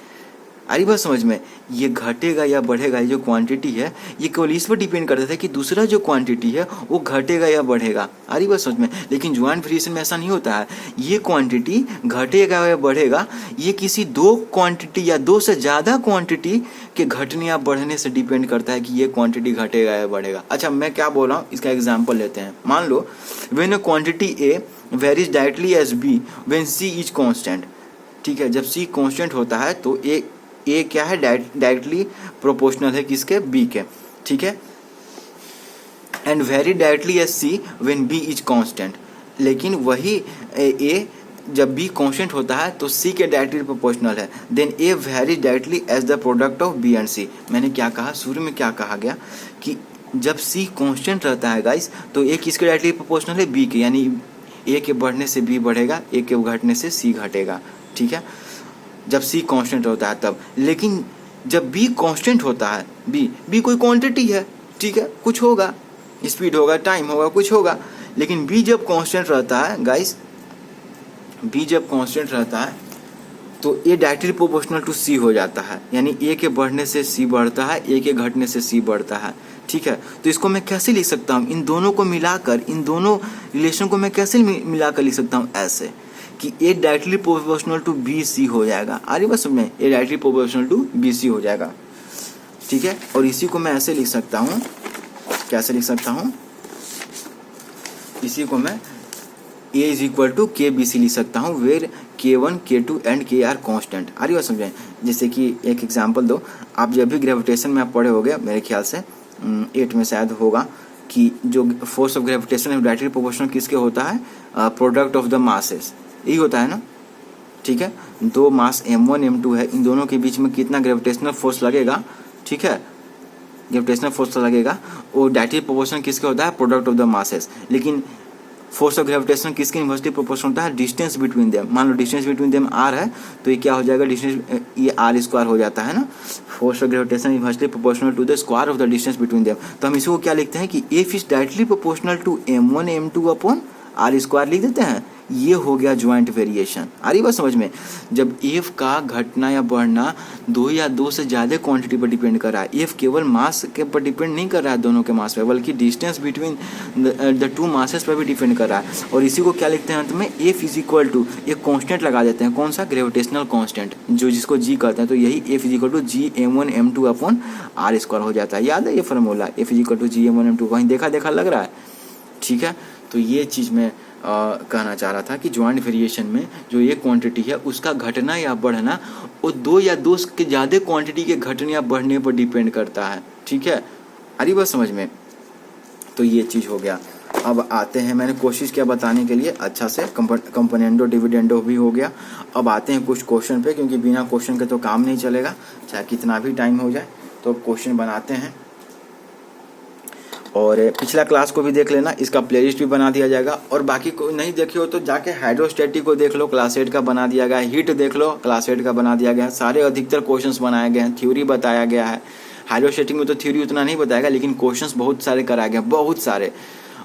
अरे बात समझ में, ये घटेगा या बढ़ेगा, ये जो क्वांटिटी है ये केवल इस पर डिपेंड करता है कि दूसरा जो क्वांटिटी है वो घटेगा या बढ़ेगा, अरे बात समझ में। लेकिन ज्वाइंट वेरिएशन में ऐसा नहीं होता है, ये क्वांटिटी घटेगा या बढ़ेगा ये किसी दो क्वांटिटी या दो से ज़्यादा क्वांटिटी के घटने या बढ़ने से डिपेंड करता है कि ये क्वांटिटी घटेगा या बढ़ेगा। अच्छा, मैं क्या बोल रहा हूँ, इसका एग्जाम्पल लेते हैं। मान लो when a quantity A varies directly as B when C is constant, ठीक है, जब सी कॉन्स्टेंट होता है तो ए क्या है, डायरेक्टली प्रोपोर्शनल है किसके, बी के, ठीक है, and vary directly as C when B is constant. लेकिन वही ए जब बी कांस्टेंट होता है तो सी के डायरेक्टली प्रोपोर्शनल है, then A vary directly as the product of B and C. मैंने क्या कहा शुरू में, क्या कहा गया कि जब सी कांस्टेंट रहता है गाइस तो ए किसके डायरेक्टली प्रोपोर्शनल है, बी के, यानी ए के बढ़ने से बी बढ़ेगा, ए के घटने से सी घटेगा, ठीक है, जब सी कांस्टेंट होता है तब। लेकिन जब बी कांस्टेंट होता है, बी कोई क्वांटिटी है, ठीक है, कुछ होगा, स्पीड होगा, टाइम होगा, कुछ होगा। लेकिन बी जब कांस्टेंट रहता है गाइस, बी जब कांस्टेंट रहता है तो ए डायरेक्टली प्रोपोर्शनल टू सी हो जाता है, यानी ए के बढ़ने से सी बढ़ता है, ए के घटने से सी बढ़ता है, ठीक है। तो इसको मैं कैसे लिख सकता हूँ, इन दोनों को मिलाकर, इन दोनों रिलेशन को मैं कैसे मिलाकर लिख सकता हूँ, ऐसे कि A directly proportional to B C हो जाएगा, आ रही बस में, A directly proportional to B C हो जाएगा, ठीक है। और इसी को मैं ऐसे लिख सकता हूँ, कैसे लिख सकता हूँ, इसी को मैं A is equal to K B C लिख सकता हूँ, where K1, K2 and K are constant. आ रही बात समझें? जैसे कि एक एग्जाम्पल दो, आप जब भी ग्रेविटेशन में आप पढ़े होगे, मेरे ख्याल से 8 में शायद होगा, कि जो फोर्स ऑफ ग्रेविटेशन है डायरेक्टली प्रोपोर्शनल किसके होता है, प्रोडक्ट ऑफ द मासेस, यही होता है ना, ठीक है। दो मास m1 m2 है, इन दोनों के बीच में कितना ग्रेविटेशनल फोर्स लगेगा, ठीक है, ग्रेविटेशनल फोर्स लगेगा, वो डायरेक्टली प्रोपोर्शनल किसके होता है, प्रोडक्ट ऑफ द मासेस। लेकिन फोर्स ऑफ ग्रेविटेशन किसके इन्वर्सली प्रोपोर्शनल होता है, डिस्टेंस बिटवीन देम। मान लो डिस्टेंस बिटवीन देम r है, तो ये क्या हो जाएगा, डिस्टेंस ये r स्क्वायर हो जाता है ना। Force of gravitation inversely proportional to the square of the distance between them. तो हम इसको क्या लिखते हैं कि F is directly proportional to m1 m2 upon r square लिख देते हैं। ये हो गया ज्वाइंट वेरिएशन। आ रही बात समझ में? जब F का घटना या बढ़ना 2 या 2 से ज़्यादा क्वांटिटी पर डिपेंड कर रहा है, F केवल मास के पर डिपेंड नहीं कर रहा है दोनों के मास पे, बल्कि distance between the to masses पर भी डिपेंड कर रहा है। और इसी को क्या लिखते हैं अंत में, F इज इक्वल टू एक कॉन्स्टेंट लगा देते हैं, कौन सा, ग्रेविटेशनल कॉन्स्टेंट, जो जिसको G कहते हैं। तो यही F is equal to G m1 m2 upon r square हो जाता है। याद है ये formula, F is equal to G m1 m2, कहीं देखा लग रहा है, ठीक है। तो ये चीज़ मैं कहना चाह रहा था कि ज्वाइंट वेरिएशन में जो ये क्वांटिटी है उसका घटना या बढ़ना वो 2 या 2 के ज़्यादा क्वांटिटी के घटने या बढ़ने पर डिपेंड करता है, ठीक है। अरे बस समझ में, तो ये चीज़ हो गया। अब आते हैं, मैंने कोशिश किया बताने के लिए अच्छा से, कंपोनेंडो डिविडेंडो भी हो गया। अब आते हैं कुछ क्वेश्चन पे, क्योंकि बिना क्वेश्चन के तो काम नहीं चलेगा, चाहे कितना भी टाइम हो जाए। तो क्वेश्चन बनाते हैं, और पिछला क्लास को भी देख लेना, इसका प्लेलिस्ट भी बना दिया जाएगा। और बाकी को नहीं देखे हो तो जाके हाइड्रोस्टैटिक को देख लो, क्लास 8 का बना दिया गया है। हीट देख लो, क्लास 8 का बना दिया गया है। सारे अधिकतर क्वेश्चंस बनाए गए हैं, थ्योरी बताया गया है। हाइड्रोस्टैटिक में तो थ्योरी उतना नहीं बताया गया, लेकिन क्वेश्चंस बहुत सारे कराए गए, बहुत सारे।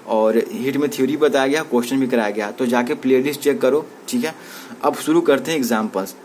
और हीट में थ्योरी बताया गया, क्वेश्चन भी कराया गया। तो जाके प्लेलिस्ट चेक करो, ठीक है। अब शुरू करते हैं examples.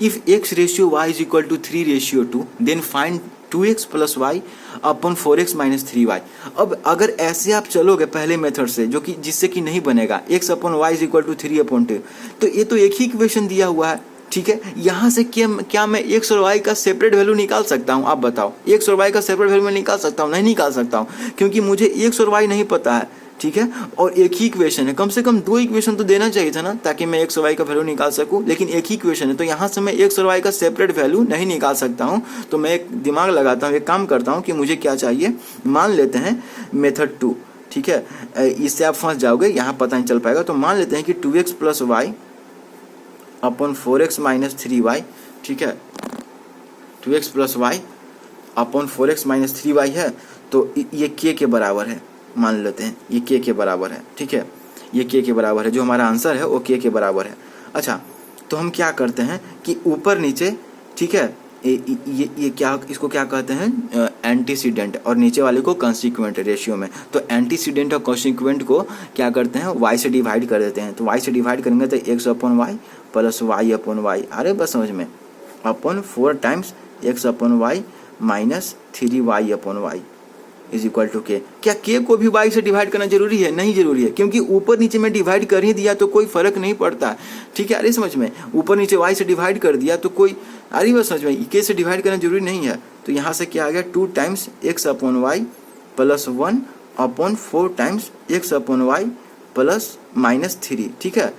If x ratio y is equal to 3:2, then find 2x plus y upon 4x minus 3y। अब अगर ऐसे आप चलोगे पहले मेथड से, जो कि जिससे कि नहीं बनेगा, x अपन वाई इज इक्वल टू 3/2, तो ये तो एक ही इक्वेशन दिया हुआ है, ठीक है। यहाँ से क्या मैं x और y का सेपरेट वैल्यू निकाल सकता हूँ? आप बताओ, x और y का सेपरेट वैल्यू मैं निकाल सकता हूँ? नहीं निकाल सकता हूँ, क्योंकि मुझे x और y नहीं पता है, ठीक है। और एक ही इक्वेशन है, कम से कम 2 इक्वेशन तो देना चाहिए था ना, ताकि मैं x और y का वैल्यू निकाल सकूं। लेकिन एक ही इक्वेशन है, तो यहाँ से मैं x और y का सेपरेट वैल्यू नहीं निकाल सकता हूँ। तो मैं एक दिमाग लगाता हूँ, एक काम करता हूँ कि मुझे क्या चाहिए। मान लेते हैं मेथड 2, ठीक है। इससे आप फंस जाओगे, यहाँ पता नहीं चल पाएगा। तो मान लेते हैं कि 2x plus y upon 4x minus 3y, ठीक है। 2x plus y upon 4x minus 3y है, तो ये k के बराबर है, मान लेते हैं ये k के बराबर है, ठीक है। ये k के बराबर है, जो हमारा आंसर है वो k के बराबर है। अच्छा, तो हम क्या करते हैं कि ऊपर नीचे, ठीक है, ये क्या, इसको क्या कहते हैं, एंटीसीडेंट, और नीचे वाले को कंसिक्वेंट रेशियो में। तो एंटीसीडेंट और कंसिक्वेंट को क्या करते हैं, y से डिवाइड कर देते हैं। तो y से डिवाइड करेंगे तो x upon y plus y upon y, अरे बस समझ में, upon 4 times x upon y minus 3y upon y is equal to K. क्या k को भी y से डिवाइड करना जरूरी है? नहीं जरूरी है, क्योंकि ऊपर नीचे में डिवाइड कर ही दिया तो कोई फर्क नहीं पड़ता, ठीक है। अरे समझ में, ऊपर नीचे y से डिवाइड कर दिया तो कोई, अरे बस समझ में, k से डिवाइड करना जरूरी नहीं है। तो यहाँ से क्या आ गया, 2 times x upon y plus 1 upon 4 times x upon y plus minus 3, ठीक है।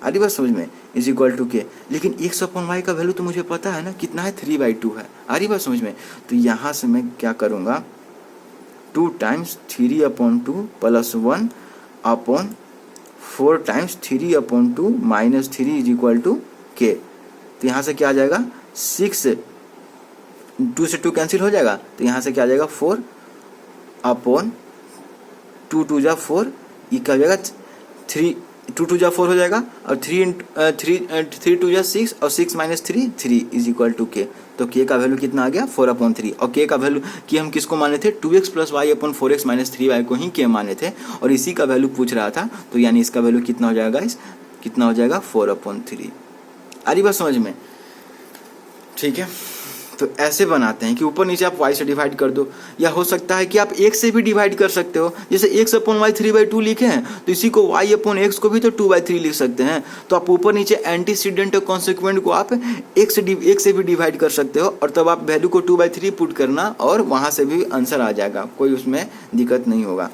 अरे बस समझ में, इज इक्वल टू के। लेकिन x अपॉन वाई का वैल्यू तो मुझे पता है ना, कितना है, 3/2 है। अरे बस समझ में, तो यहाँ से मैं क्या करूँगा, 2 times 3/2 plus 1 upon 4 times 3/2 minus 3 is equal to K. तो यहाँ से क्या आ जाएगा, 6, 2 से 2 कैंसिल हो जाएगा, तो यहाँ से क्या आ जाएगा, 4 अपॉन 2 2 जा 4, ये क्या हो जाएगा, 3, 2 2 जा 4 हो जाएगा, और 3 2 जा 6, और 6 minus 3 is equal to K. तो k का वैल्यू कितना आ गया, 4/3। और k का वैल्यू कि हम किसको माने थे, 2x plus Y upon 4x minus 3y को ही k माने थे, और इसी का वैल्यू पूछ रहा था। तो यानी इसका वैल्यू कितना हो जाएगा, कितना हो जाएगा, 4/3। अरे बस समझ में, ठीक है। तो ऐसे बनाते हैं कि ऊपर नीचे आप y से डिवाइड कर दो, या हो सकता है कि आप x से भी डिवाइड कर सकते हो। जैसे x अपॉन वाई 3/2 लिखे हैं, तो इसी को y अपॉन x को भी तो 2/3 लिख सकते हैं। तो आप ऊपर नीचे एंटीसीडेंट और कॉन्सिक्वेंट को आप x से भी डिवाइड कर सकते हो, और तब आप वैल्यू को 2/3 पुट करना, और वहाँ से भी आंसर आ जाएगा, कोई उसमें दिक्कत नहीं होगा,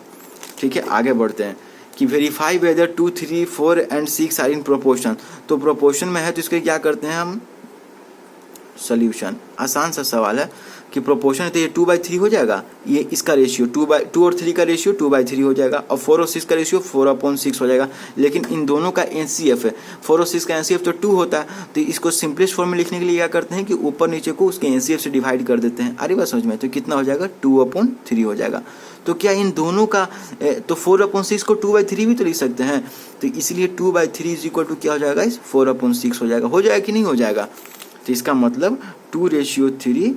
ठीक है। आगे बढ़ते हैं। कि verify whether 2, 3, 4 and 6 are in proportion. तो प्रोपोर्शन में है तो इसके क्या करते हैं हम, सोल्यूशन। आसान सा सवाल है कि प्रोपोर्शन है तो ये 2/3 हो जाएगा, ये इसका रेशियो 2 और 3 का रेशियो 2/3 हो जाएगा, और 4 और 6 का रेशियो 4/6 हो जाएगा। लेकिन इन दोनों का एनसीएफ है, 4 और 6 का एनसीएफ तो 2 होता है, तो इसको सिंपलेस्ट फॉर्म में लिखने के लिए क्या करते हैं कि ऊपर नीचे को उसके एनसीएफ से डिवाइड कर देते हैं। अरे बात समझ में, तो कितना हो जाएगा 2/3 हो जाएगा। तो क्या इन दोनों का तो 4/6 को 2/3 भी तो लिख सकते हैं, तो इसलिए 2/3 इज इक्वल टू क्या हो जाएगा, इस 4/6 हो जाएगा। हो जाएगा कि नहीं हो जाएगा, तो इसका मतलब 2:3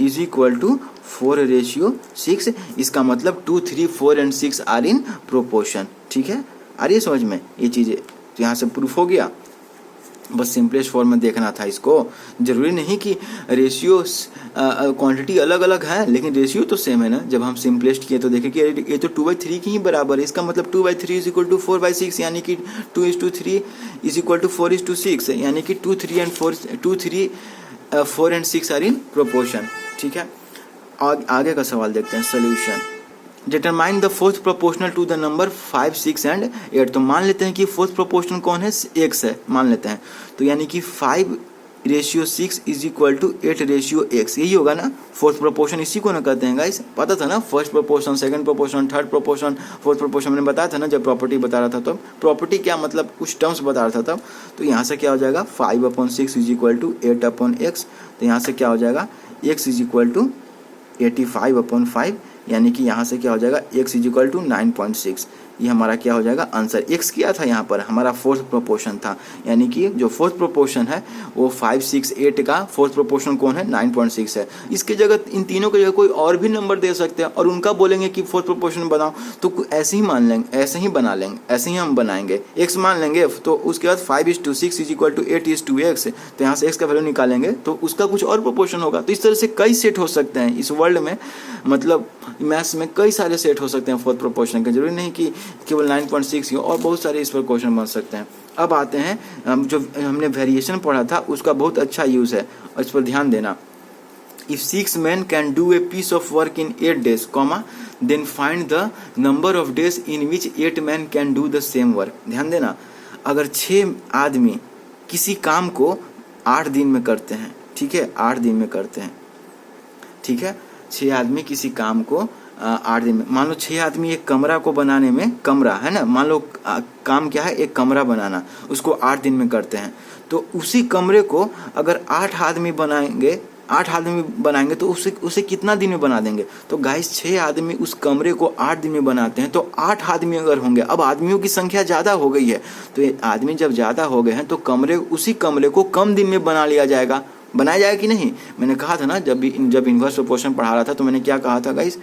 इज इक्वल टू 4:6। इसका मतलब 2, 3, 4 एंड 6 आर इन प्रोपोर्शन। ठीक है, आ रही है समझ में ये चीज़ें, तो यहाँ से प्रूफ हो गया। बस सिंपलेस्ट फॉर्म में देखना था इसको। जरूरी नहीं कि रेशियो क्वांटिटी अलग अलग है, लेकिन रेशियो तो सेम है ना। जब हम सिंपलेस्ट किए तो देखें कि ये तो 2/3 की ही बराबर है। इसका मतलब 2/3 इज इक्वल टू 4/6, यानी कि 2:3 इज इक्वल टू 4:6, यानी कि 2, 3 एंड 6 आर इन प्रोपोर्शन। ठीक है, आगे का सवाल देखते हैं, solution. Determine the fourth proportional to the number 5, 6 and 8। तो मान लेते हैं कि फोर्थ प्रोपोर्शनल कौन है, x है, मान लेते हैं। तो यानी कि 5:6 इज इक्वल टू 8:x, यही होगा ना फोर्थ प्रोपोर्शन। इसी को ना कहते हैं गाइस, पता था ना, first proportion, second proportion, third proportion, fourth proportion मैंने बताया था ना जब प्रॉपर्टी बता रहा था। तो प्रॉपर्टी क्या मतलब कुछ टर्म्स बता रहा था तब। तो यहाँ से क्या हो जाएगा 5/6 इज इक्वल टू 8/x। तो यहाँ से क्या हो जाएगा x इज इक्वल टू 85/5, यानी कि यहाँ से क्या हो जाएगा x इज इक्वल टू 9.6। ये हमारा क्या हो जाएगा आंसर। x क्या था यहाँ पर, हमारा फोर्थ प्रोपोर्शन था, यानी कि जो फोर्थ प्रोपोर्शन है वो 5, 6, 8 का फोर्थ प्रोपोर्शन कौन है, 9.6 है। इसके जगह इन तीनों की जगह कोई और भी नंबर दे सकते हैं और उनका बोलेंगे कि फोर्थ प्रोपोर्शन बनाओ, तो ऐसे ही मान लेंगे, ऐसे ही बना लेंगे, ऐसे ही हम बनाएंगे। x मान लेंगे, तो उसके बाद 5:6 इज इक्वल टू 8:x, तो यहाँ से x का वैल्यू निकालेंगे तो उसका कुछ और प्रोपोर्शन होगा। तो इस तरह से कई सेट हो सकते हैं इस वर्ल्ड में, मतलब मैथ्स में कई सारे सेट हो सकते हैं फोर्थ प्रोपोर्शन के। जरूरी नहीं कि केवल 9.6 ही हो, और बहुत सारे इस पर क्वेश्चन बन सकते हैं। अब आते हैं जो हमने वेरिएशन पढ़ा था उसका बहुत अच्छा यूज़ है, और इस पर ध्यान देना। If 6 men can do a piece of work in 8 days, then find the number of days in which 8 men can do the same work. ध्यान देना, अगर 6 आदमी किसी काम को 8 दिन में करते हैं, ठीक है, 8 दिन में करते हैं, ठीक है, 6 आदमी किसी काम को 8 दिन में, मान लो 6 आदमी एक कमरा को बनाने में, कमरा है ना, मान लो काम क्या है, एक कमरा बनाना, उसको 8 दिन में करते हैं। तो उसी कमरे को अगर 8 आदमी बनाएंगे तो उसे कितना दिन में बना देंगे। तो गाइस 6 आदमी उस कमरे को 8 दिन में बनाते हैं, तो 8 आदमी अगर होंगे, अब आदमियों की संख्या ज़्यादा हो गई है, तो ये आदमी जब ज़्यादा हो गए हैं तो उसी कमरे को कम दिन में बना लिया जाएगा। बनाया जाएगा कि नहीं, मैंने कहा था ना जब इन्वर्स प्रोपोर्शन पढ़ा रहा था तो मैंने क्या कहा था गाइस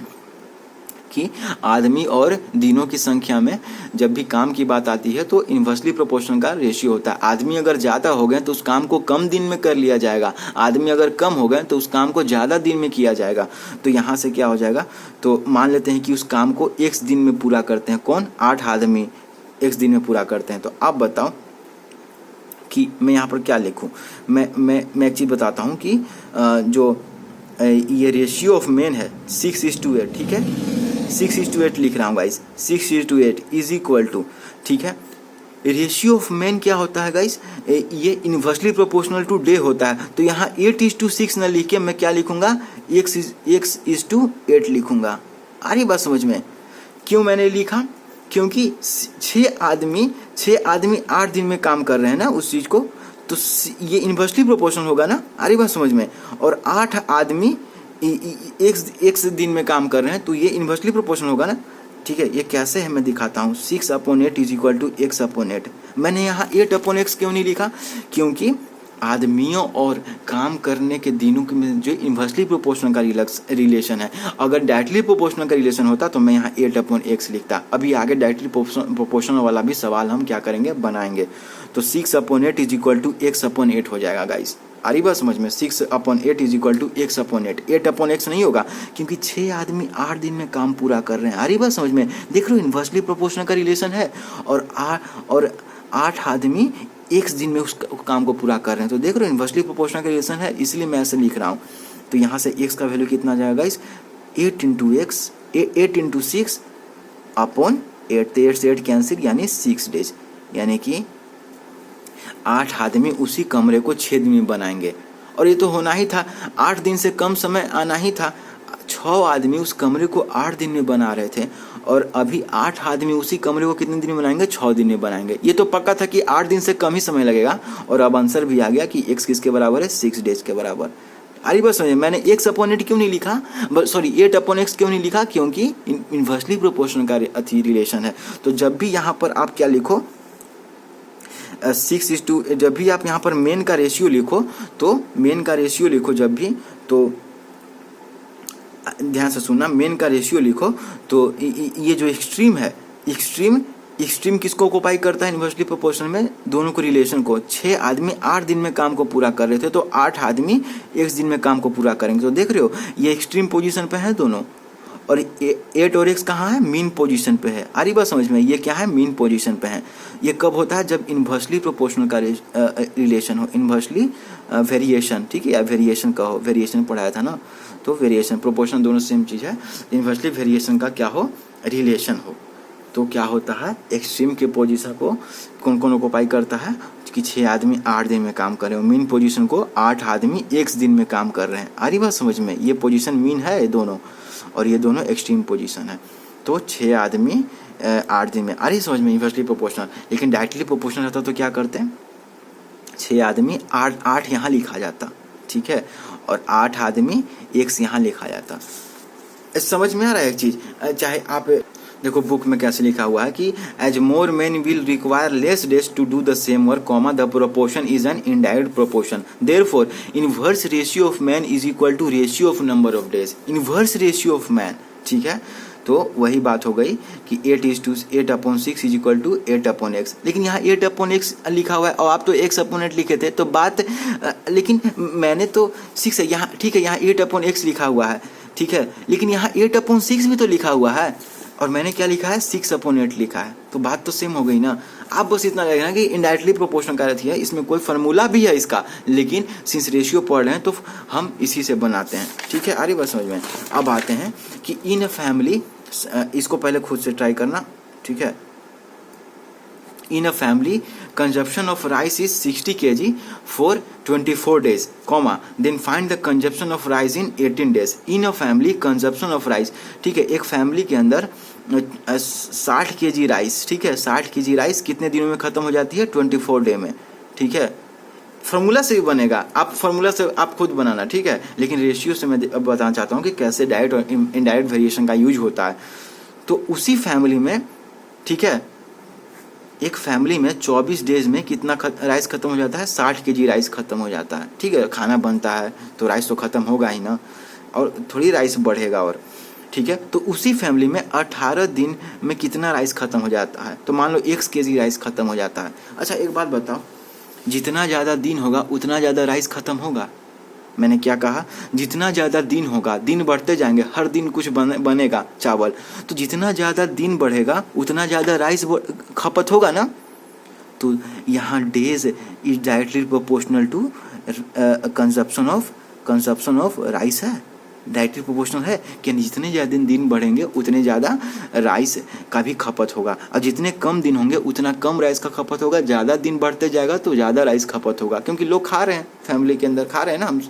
कि आदमी और दिनों की संख्या में जब भी काम की बात आती है तो इन्वर्सली प्रोपोर्शनल का रेशियो होता है। आदमी अगर ज़्यादा हो गए तो उस काम को कम दिन में कर लिया जाएगा, आदमी अगर कम हो गए तो उस काम को ज़्यादा दिन में किया जाएगा। तो यहाँ से क्या हो जाएगा, तो मान लेते हैं कि उस काम को x दिन में पूरा करते हैं, कौन, 8 आदमी x दिन में पूरा करते हैं। तो आप बताओ कि मैं यहाँ पर क्या लिखूँ। मैं एक चीज़ बताता हूँ कि जो ये रेशियो ऑफ मेन है 6:8, ठीक है, 6:8 लिख रहा हूँ गाइस, 6:8 इज इक्वल टू, ठीक है, रेशियो ऑफ मेन क्या होता है गाइस, ये इन्वर्सली प्रोपोर्शनल टू डे होता है। तो यहाँ 8:6 न लिख के मैं क्या लिखूंगा, x:8 लिखूंगा। आ रही बात समझ में। क्यों मैंने लिखा, क्योंकि 6 आदमी 8 दिन में काम कर रहे हैं ना उस चीज़ को, तो ये इन्वर्सली प्रोपोर्शनल होगा ना। आ रही बात समझ में। और 8 आदमी एक दिन में काम कर रहे हैं तो ये इन्वर्सली प्रोपोर्शनल होगा ना। ठीक है, ये कैसे है मैं दिखाता हूँ। 6/8 इज इक्वल टू x/8। मैंने यहाँ 8/x क्यों नहीं लिखा, क्योंकि आदमियों और काम करने के दिनों के में जो इन्वर्सली प्रोपोर्शनल का रिलेशन है, अगर डायरेक्टली प्रोपोर्शनल का रिलेशन होता तो मैं यहाँ 8/x लिखता। अभी आगे डायरेक्टली प्रोपोर्शनल वाला भी सवाल हम क्या करेंगे, बनाएंगे। तो 6/8 इज इक्वल टू x/8 हो जाएगा गाइस। आ रही बात समझ में। 6/8 is equal to x/8। 8/x नहीं होगा क्योंकि 6 आदमी 8 दिन में काम पूरा कर रहे हैं। आ रही बात समझ में। देख लो इन्वर्सली प्रोपोर्शनल का रिलेशन है और 8 आदमी एक दिन में उस काम को पूरा कर रहे हैं। तो देख रहे हो इन्वर्सली प्रोपोर्शनल का रिलेशन है, इसलिए मैं ऐसे लिख रहा हूँ। तो यहाँ से x का वैल्यू कितना जाएगा गाइस, 8 × 6/8 8, तो 8 से 8 कैंसिल यानी 6 डेज, यानी कि 8 आदमी उसी कमरे को 6 दिन में बनाएंगे। और ये तो होना ही था, 8 दिन से कम समय आना ही था। 6 आदमी उस कमरे को 8 दिन में बना रहे थे और अभी 8 आदमी उसी कमरे को कितने दिन में बनाएंगे? 6 दिन में बनाएंगे। ये तो पक्का था कि 8 दिन से कम ही समय लगेगा। और अब आंसर भी आ गया कि x किसके बराबर है? 6 डेज के बराबर। अरे बस समझे, मैंने x/8 क्यों नहीं लिखा, सॉरी 8/x क्यों नहीं लिखा? क्योंकि इन्वर्सली प्रोपोर्शनल का रिलेशन है। तो जब भी यहाँ पर आप क्या लिखो 6:2, जब भी आप यहाँ पर मेन का रेशियो लिखो तो मेन का रेशियो लिखो जब भी, तो ध्यान से सुनना, मेन का रेशियो लिखो तो ये जो एक्सट्रीम है, एक्सट्रीम किसको ऑक्युपाई करता है इन्वर्सली प्रोपोर्शनल में? दोनों को रिलेशन को। 6 आदमी 8 दिन में काम को पूरा कर रहे थे तो 8 आदमी x दिन में काम को पूरा करेंगे। तो देख रहे हो ये एक्सट्रीम पोजीशन पे है दोनों। और 8 और x कहाँ है? मीन पोजीशन पे है। आ रही बात समझ में? ये क्या है? मीन पोजीशन पे है। ये कब होता है? जब इन्वर्सली प्रोपोर्शनल का रिलेशन हो, इन्वर्सली वेरिएशन, ठीक है, या वेरिएशन का हो। वेरिएशन पढ़ाया था ना, तो वेरिएशन प्रोपोर्शन दोनों सेम चीज़ है। इन्वर्सली वेरिएशन का क्या हो? रिलेशन हो। तो क्या होता है? एक्सट्रीम के पोजीशन को कौन कौन ऑक्युपाई करता है? कि 6 आदमी 8 दिन में काम कर रहे हो। मीन पोजीशन को 8 आदमी x दिन में काम कर रहे हैं। आ रही बात समझ में? ये पोजीशन मीन है ये दोनों, और ये दोनों एक्सट्रीम पोजीशन है। तो 6 आदमी 8 दिन में। आ रही समझ में? Inversely proportional. लेकिन डायरेक्टली प्रोपोर्शनल रहता तो क्या करते हैं? 6 आदमी 8 यहाँ लिखा जाता, ठीक है, और 8 आदमी x यहाँ लिखा जाता। समझ में आ रहा है एक चीज़? चाहे आप देखो बुक में कैसे लिखा हुआ है कि as more man will require less days to do the same work, comma the proportion is an indirect proportion, therefore inverse ratio of man is equal to ratio of number of days. Inverse ratio of man, ठीक है, तो वही बात हो गई कि 8:6 is equal to 8/x। लेकिन यहाँ 8/x लिखा हुआ है और आप तो x/8 लिखे थे, तो बात लेकिन मैंने तो 6 है यहाँ, ठीक है, यहाँ 8/x लिखा हुआ है, ठीक है, लेकिन यहाँ 8/6 भी तो लिखा हुआ है और मैंने क्या लिखा है? 6/8 लिखा है। तो बात तो सेम हो गई ना। आप बस इतना लगेगा कि इनडायरेक्टली प्रोपोर्शनल का रहती है, इसमें कोई फार्मूला भी है इसका, लेकिन सिंस रेशियो पढ़ रहे हैं तो हम इसी से बनाते हैं, ठीक है। अरे बस समझ में। अब आते हैं कि इन अ फैमिली, इसको पहले खुद से ट्राई करना, ठीक है। In a family, consumption of rice is 60 kg for 24 days, comma, then find the consumption of rice in 18 days. In a family, consumption of rice, ठीक है, एक फैमिली के अंदर 60 kg राइस, ठीक है, 60 kg राइस कितने दिनों में खत्म हो जाती है? 24 डे में, ठीक है। फार्मूला से भी बनेगा, आप फार्मूला से आप खुद बनाना, ठीक है, लेकिन रेशियो से मैं बताना चाहता हूँ कि कैसे डायरेक्ट और इनडायरेक्ट वेरिएशन का यूज होता है। तो उसी फैमिली में, ठीक है, एक फैमिली में 24 डेज में कितना राइस खत्म हो जाता है? 60 kg राइस खत्म हो जाता है, ठीक है। खाना बनता है तो राइस तो खत्म होगा ही ना, और थोड़ी राइस बढ़ेगा, और ठीक है। तो उसी फैमिली में 18 दिन में कितना राइस खत्म हो जाता है? तो मान लो 1 kg राइस खत्म हो जाता है। अच्छा एक बात बताओ, जितना ज़्यादा दिन होगा उतना ज़्यादा राइस खत्म होगा? मैंने क्या कहा? जितना ज़्यादा दिन होगा, दिन बढ़ते जाएंगे, हर दिन कुछ बनेगा चावल, तो जितना ज़्यादा दिन बढ़ेगा उतना ज़्यादा राइस खपत होगा ना। तो यहाँ days is directly proportional to consumption of rice है, डायरेक्टली प्रोपोर्शनल है कि जितने ज़्यादा दिन बढ़ेंगे उतने ज़्यादा राइस का भी खपत होगा, और जितने कम दिन होंगे उतना कम राइस का खपत होगा। ज़्यादा दिन बढ़ते जाएगा तो ज़्यादा राइस खपत होगा, क्योंकि लोग खा रहे हैं, फैमिली के अंदर खा रहे हैं ना हम।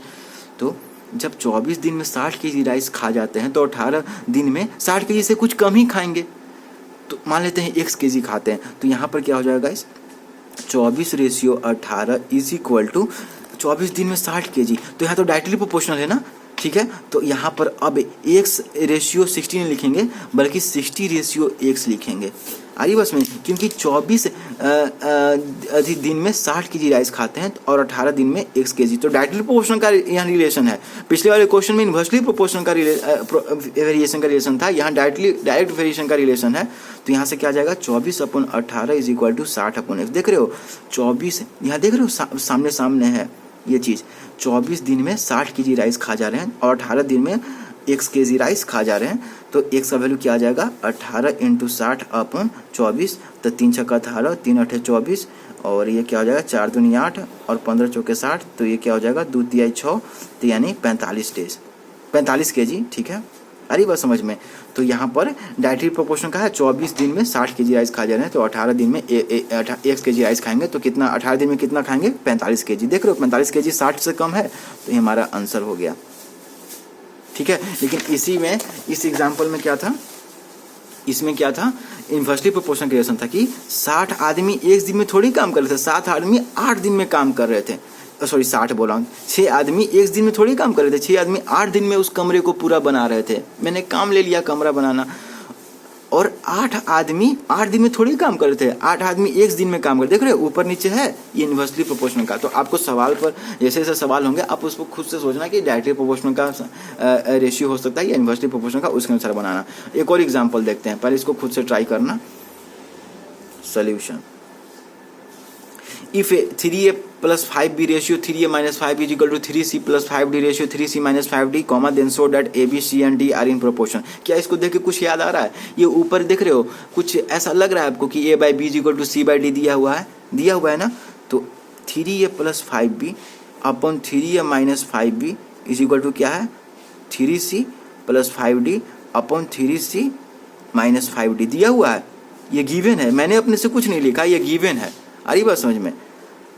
तो जब 24 दिन में 60 kg राइस खा जाते हैं तो 18 दिन में 60 kg से कुछ कम ही खाएंगे। तो मान लेते हैं 1 kg खाते हैं, तो यहाँ पर क्या हो जाएगा गाइस? 24/18 इज इक्वल टू 24 दिन में 60 kg, तो यहाँ तो डायरेक्टली प्रोपोर्शनल है ना, ठीक है। तो यहाँ पर अब x/60 नहीं लिखेंगे बल्कि 60/x लिखेंगे। आ रही बस में, क्योंकि 24 दिन में 60 kg राइस खाते हैं और 18 दिन में 1 kg, तो डायरेक्टली प्रोपोर्शनल का यहाँ रिलेशन है। पिछले वाले क्वेश्चन में इन्वर्सली प्रोपोर्शनल का वेरिएशन का रिलेशन था, यहाँ डायरेक्ट वेरिएशन का रिलेशन है। तो यहाँ से क्या आ जाएगा? 24/18 इज इक्वल टू 60/x। देख रहे हो 24, यहाँ देख रहे हो सामने है ये चीज़। 24 दिन में 60 kg राइस खा जा रहे हैं और 18 दिन में 1 kg राइस खा जा रहे हैं, तो x का वैल्यू क्या आ जाएगा? 18 × 60/24, तो 3 छक्का 18, 3 8 24, और ये क्या हो जाएगा? 4 दूनी 8 और 15 चौके 60, तो ये क्या हो जाएगा? 2 तिहाई 6, तो यानी 45 डेज, 45 kg, ठीक है। अरे बात समझ में। तो यहाँ पर डाइटरी प्रोपोर्शन का है 24 दिन में 60 kg राइस खा जा रहे हैं, तो 18 दिन में 1 kg राइस खाएंगे तो कितना 18 दिन में कितना खाएंगे 45 kg। देख रहे हो 45 kg 60 से कम है, तो ये हमारा आंसर हो गया। ठीक है, लेकिन इसी में इस एग्जाम्पल में क्या था, इसमें क्या था, इन्वर्सली प्रोपोर्शनल रिलेशन था कि 60 आदमी एक दिन में थोड़ी काम कर रहे थे, 7 आदमी 8 दिन में काम कर रहे थे। सॉरी 60 बोला हूँ, 6 आदमी एक दिन में थोड़ी काम कर रहे थे, 6 आदमी 8 दिन में उस कमरे को पूरा बना रहे थे। मैंने काम ले लिया कमरा बनाना, और 8 आदमी 8 दिन में थोड़ी काम कर रहे थे, 8 आदमी एक दिन में काम कर। देख रहे हो ऊपर नीचे है ये इन्वर्सली प्रोपोर्शनल का। तो आपको सवाल पर जैसे जैसे सवाल होंगे आप उसको खुद से सोचना कि डायरेक्टली प्रोपोर्शनल का रेशियो हो सकता है या इन्वर्सली प्रोपोर्शनल का, उसके अनुसार बनाना। एक और एग्जाम्पल देखते हैं, पहले इसको खुद से ट्राई करना। Solution, if a 3a plus 5b ratio 3a minus 5b is equal to 3c plus 5d ratio 3c minus 5d, then show that a, b, c and d are in proportion। क्या इसको देख के कुछ याद आ रहा है? ये ऊपर देख रहे हो कुछ ऐसा लग रहा है आपको कि a by b is equal to c by d दिया हुआ है ना। तो 3a plus 5b upon 3a minus 5b is equal to क्या है 3c plus 5d upon 3c minus 5d दिया हुआ है। ये गिवन है, मैंने अपने से कुछ नहीं लिखा, ये गिवन है। आ रही बात समझ में।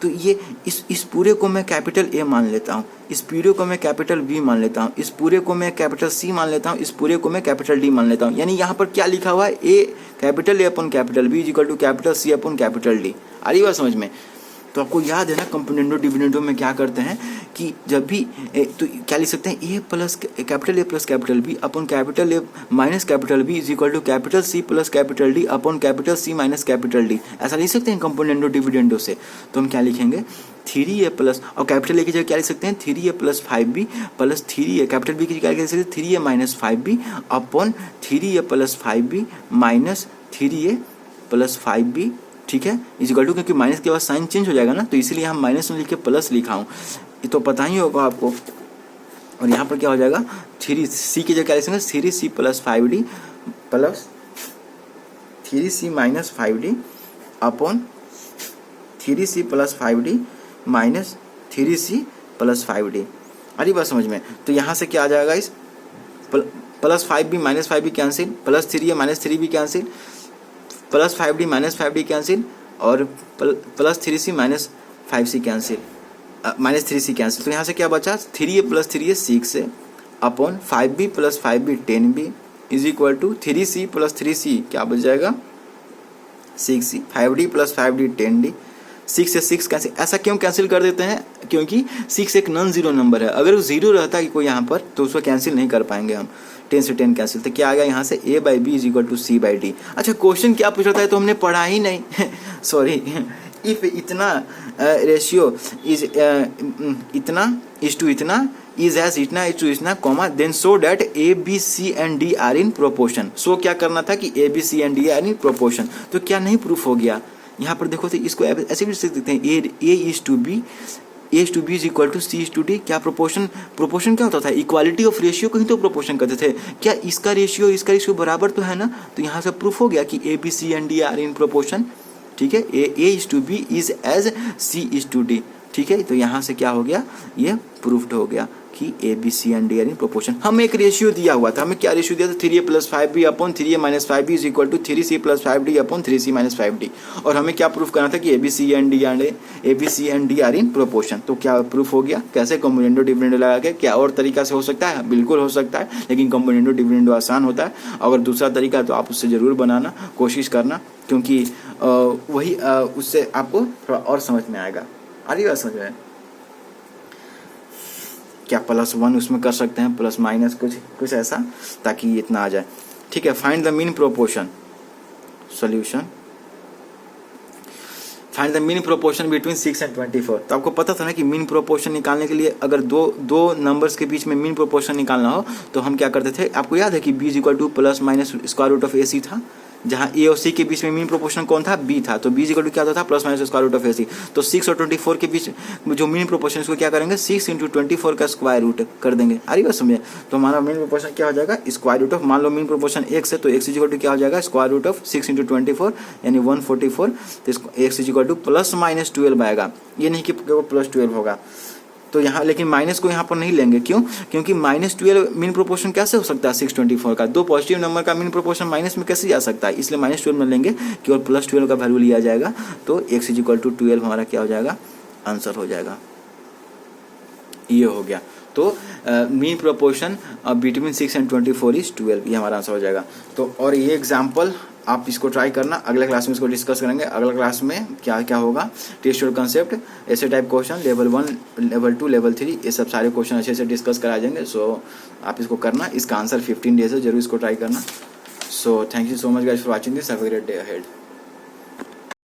तो ये इस पूरे को मैं कैपिटल ए मान लेता हूँ, इस पूरे को मैं कैपिटल बी मान लेता हूँ, इस पूरे को मैं कैपिटल सी मान लेता हूँ, इस पूरे को मैं कैपिटल डी मान लेता हूँ। यानी यहाँ पर क्या लिखा हुआ है, A capital A upon capital B is equal to capital C upon capital D. आ रही बात समझ में। तो आपको याद है ना कंपोनेंडो डिविडेंडो में क्या करते हैं कि जब भी तो क्या लिख सकते हैं, A plus capital B upon capital A minus capital B is equal to capital C plus capital D upon capital C minus capital D. ऐसा लिख सकते हैं कंपोनेंडो डिविडेंडो से। तो हम क्या लिखेंगे 3a प्लस, और कैपिटल ए की जगह क्या लिख सकते हैं 3a plus 5b plus 3a, capital B की जगह क्या लिख सकते हैं 3a माइनस 5b अपन 3a plus 5b minus 3a plus 5b। ठीक है, इज इक्वल टू, क्योंकि माइनस के बाद साइन चेंज हो जाएगा ना, तो इसीलिए हम माइनस में लिख के प्लस लिखा हूँ, ये तो पता ही होगा आपको। और यहाँ पर क्या हो जाएगा 3c की जगह क्या लिखेंगे 3c plus 5d plus 3c minus 5d upon 3c plus 5d minus 3c plus 5d। अरे बात समझ में। तो यहाँ से क्या आ जाएगा इस plus 5b minus 5b cancel, plus 3a minus 3b cancel, plus 5d minus 5d cancel, और plus 3c minus 5c cancel, minus 3c cancel. तो यहाँ से क्या बचा 3a plus 3a 6 upon 5b plus 5b 10b is equal to 3c plus 3c क्या बच जाएगा 6c, 5d plus 5d 10d, 6 से 6 कैंसिल। ऐसा क्यों कैंसिल कर देते हैं, क्योंकि 6 एक नॉन जीरो नंबर है, अगर वो जीरो रहता है कोई यहाँ पर तो उसको कैंसिल नहीं कर पाएंगे हम। 10 से 10 कैंसिल, तो क्या आ गया यहाँ से a by B is equal to C by D. अच्छा क्वेश्चन क्या पूछ रहा था तो हमने पढ़ा ही नहीं सॉरी। इफ इतना रेशियो इज इतना इज टू इतना इज एज इतना इज टू इतना comma then so that A B C and D are in proportion. So क्या करना था कि A B C and D are in proportion. तो क्या नहीं प्रूफ हो गया यहाँ पर, देखो तो इसको ऐसे भी लिख सकते हैं A is to B is equal to C is to D. क्या प्रोपोर्शन क्या होता था, इक्वालिटी ऑफ रेशियो को ही तो प्रोपोर्शन करते थे। क्या इसका रेशियो बराबर तो है ना, तो यहाँ से प्रूफ हो गया कि A B C and D are in proportion. ठीक है, A is to B is as C is to D. ठीक है, तो यहाँ से क्या हो गया, ये प्रूफ्ड हो गया कि A B C and D are in proportion. हमें एक रेशियो दिया हुआ था, हमें क्या रेशियो दिया था 3a plus 5b upon 3a minus 5b is equal to 3c plus 5d upon 3c minus 5d। और हमें क्या प्रूफ करना था कि A B C and D are in proportion. तो क्या प्रूफ हो गया, कैसे कंपोनेंडो डिविडेंडो लगा के। क्या और तरीका से हो सकता है, बिल्कुल हो सकता है, लेकिन कंपोनेंडो डिविडेंडो आसान होता है। अगर दूसरा तरीका तो आप उससे ज़रूर बनाना कोशिश करना, क्योंकि वही उससे आपको थोड़ा और समझ में आएगा। आ रही बात समझ में। क्या +1 उसमें कर सकते हैं, प्लस माइनस कुछ ऐसा, ताकि इतना आ जाए। ठीक है, find the mean proportion. Solution, find the mean proportion between 6 and 24। तो आपको पता था ना कि मीन प्रोपोर्शन निकालने के लिए अगर दो नंबर्स के बीच में मीन प्रोपोर्शन निकालना हो तो हम क्या करते थे। आपको याद है कि b is equal to plus minus square root of AC था, जहाँ ए और सी के बीच में मीन प्रोपोर्शन कौन था, बी था। तो बी इज इक्वल टू क्या होता था plus minus square root of AC। तो 6 और 24 के बीच जो मीन प्रोपोर्शन इसको क्या करेंगे 6 इंटू 24 का स्क्वायर रूट कर देंगे। आ रही बात समझे। तो हमारा मीन प्रोपोर्शन क्या हो जाएगा स्क्वायर रूट ऑफ, मान लो मीन प्रोपोर्शन x है तो x इज इक्वल टू क्या हो जाएगा स्क्वायर रूट ऑफ 6 इंटू 24 यानी 144। तो x is equal to plus minus 12 आएगा, ये नहीं कि प्लस 12 होगा। तो यहाँ लेकिन माइनस को यहाँ पर नहीं लेंगे, क्यों? क्योंकि -12 मीन प्रोपोर्शन कैसे हो सकता है 624 का? दो पॉजिटिव नंबर का मीन प्रोपोर्शन माइनस में कैसे जा सकता है? इसलिए -12 में लेंगे, केवल +12 का वैल्यू लिया जाएगा। तो x = 12 हमारा क्या हो जाएगा? आंसर हो जाएगा। ये हो गया। तो mean proportion between 6 and 24 is 12, ये हमारा आंसर हो जाएगा। तो और ये एग्जाम्पल आप इसको ट्राई करना, अगले क्लास में इसको डिस्कस करेंगे। अगला क्लास में क्या क्या होगा, टेस्ट और कंसेप्ट, ऐसे type question, level 1, level 2, level 3, ये सब सारे क्वेश्चन अच्छे से डिस्कस करा जाएंगे। सो आप इसको करना, इसका आंसर 15 डेज है, जरूर इसको ट्राई करना। So thank you so much guys for watching this, have a great day ahead.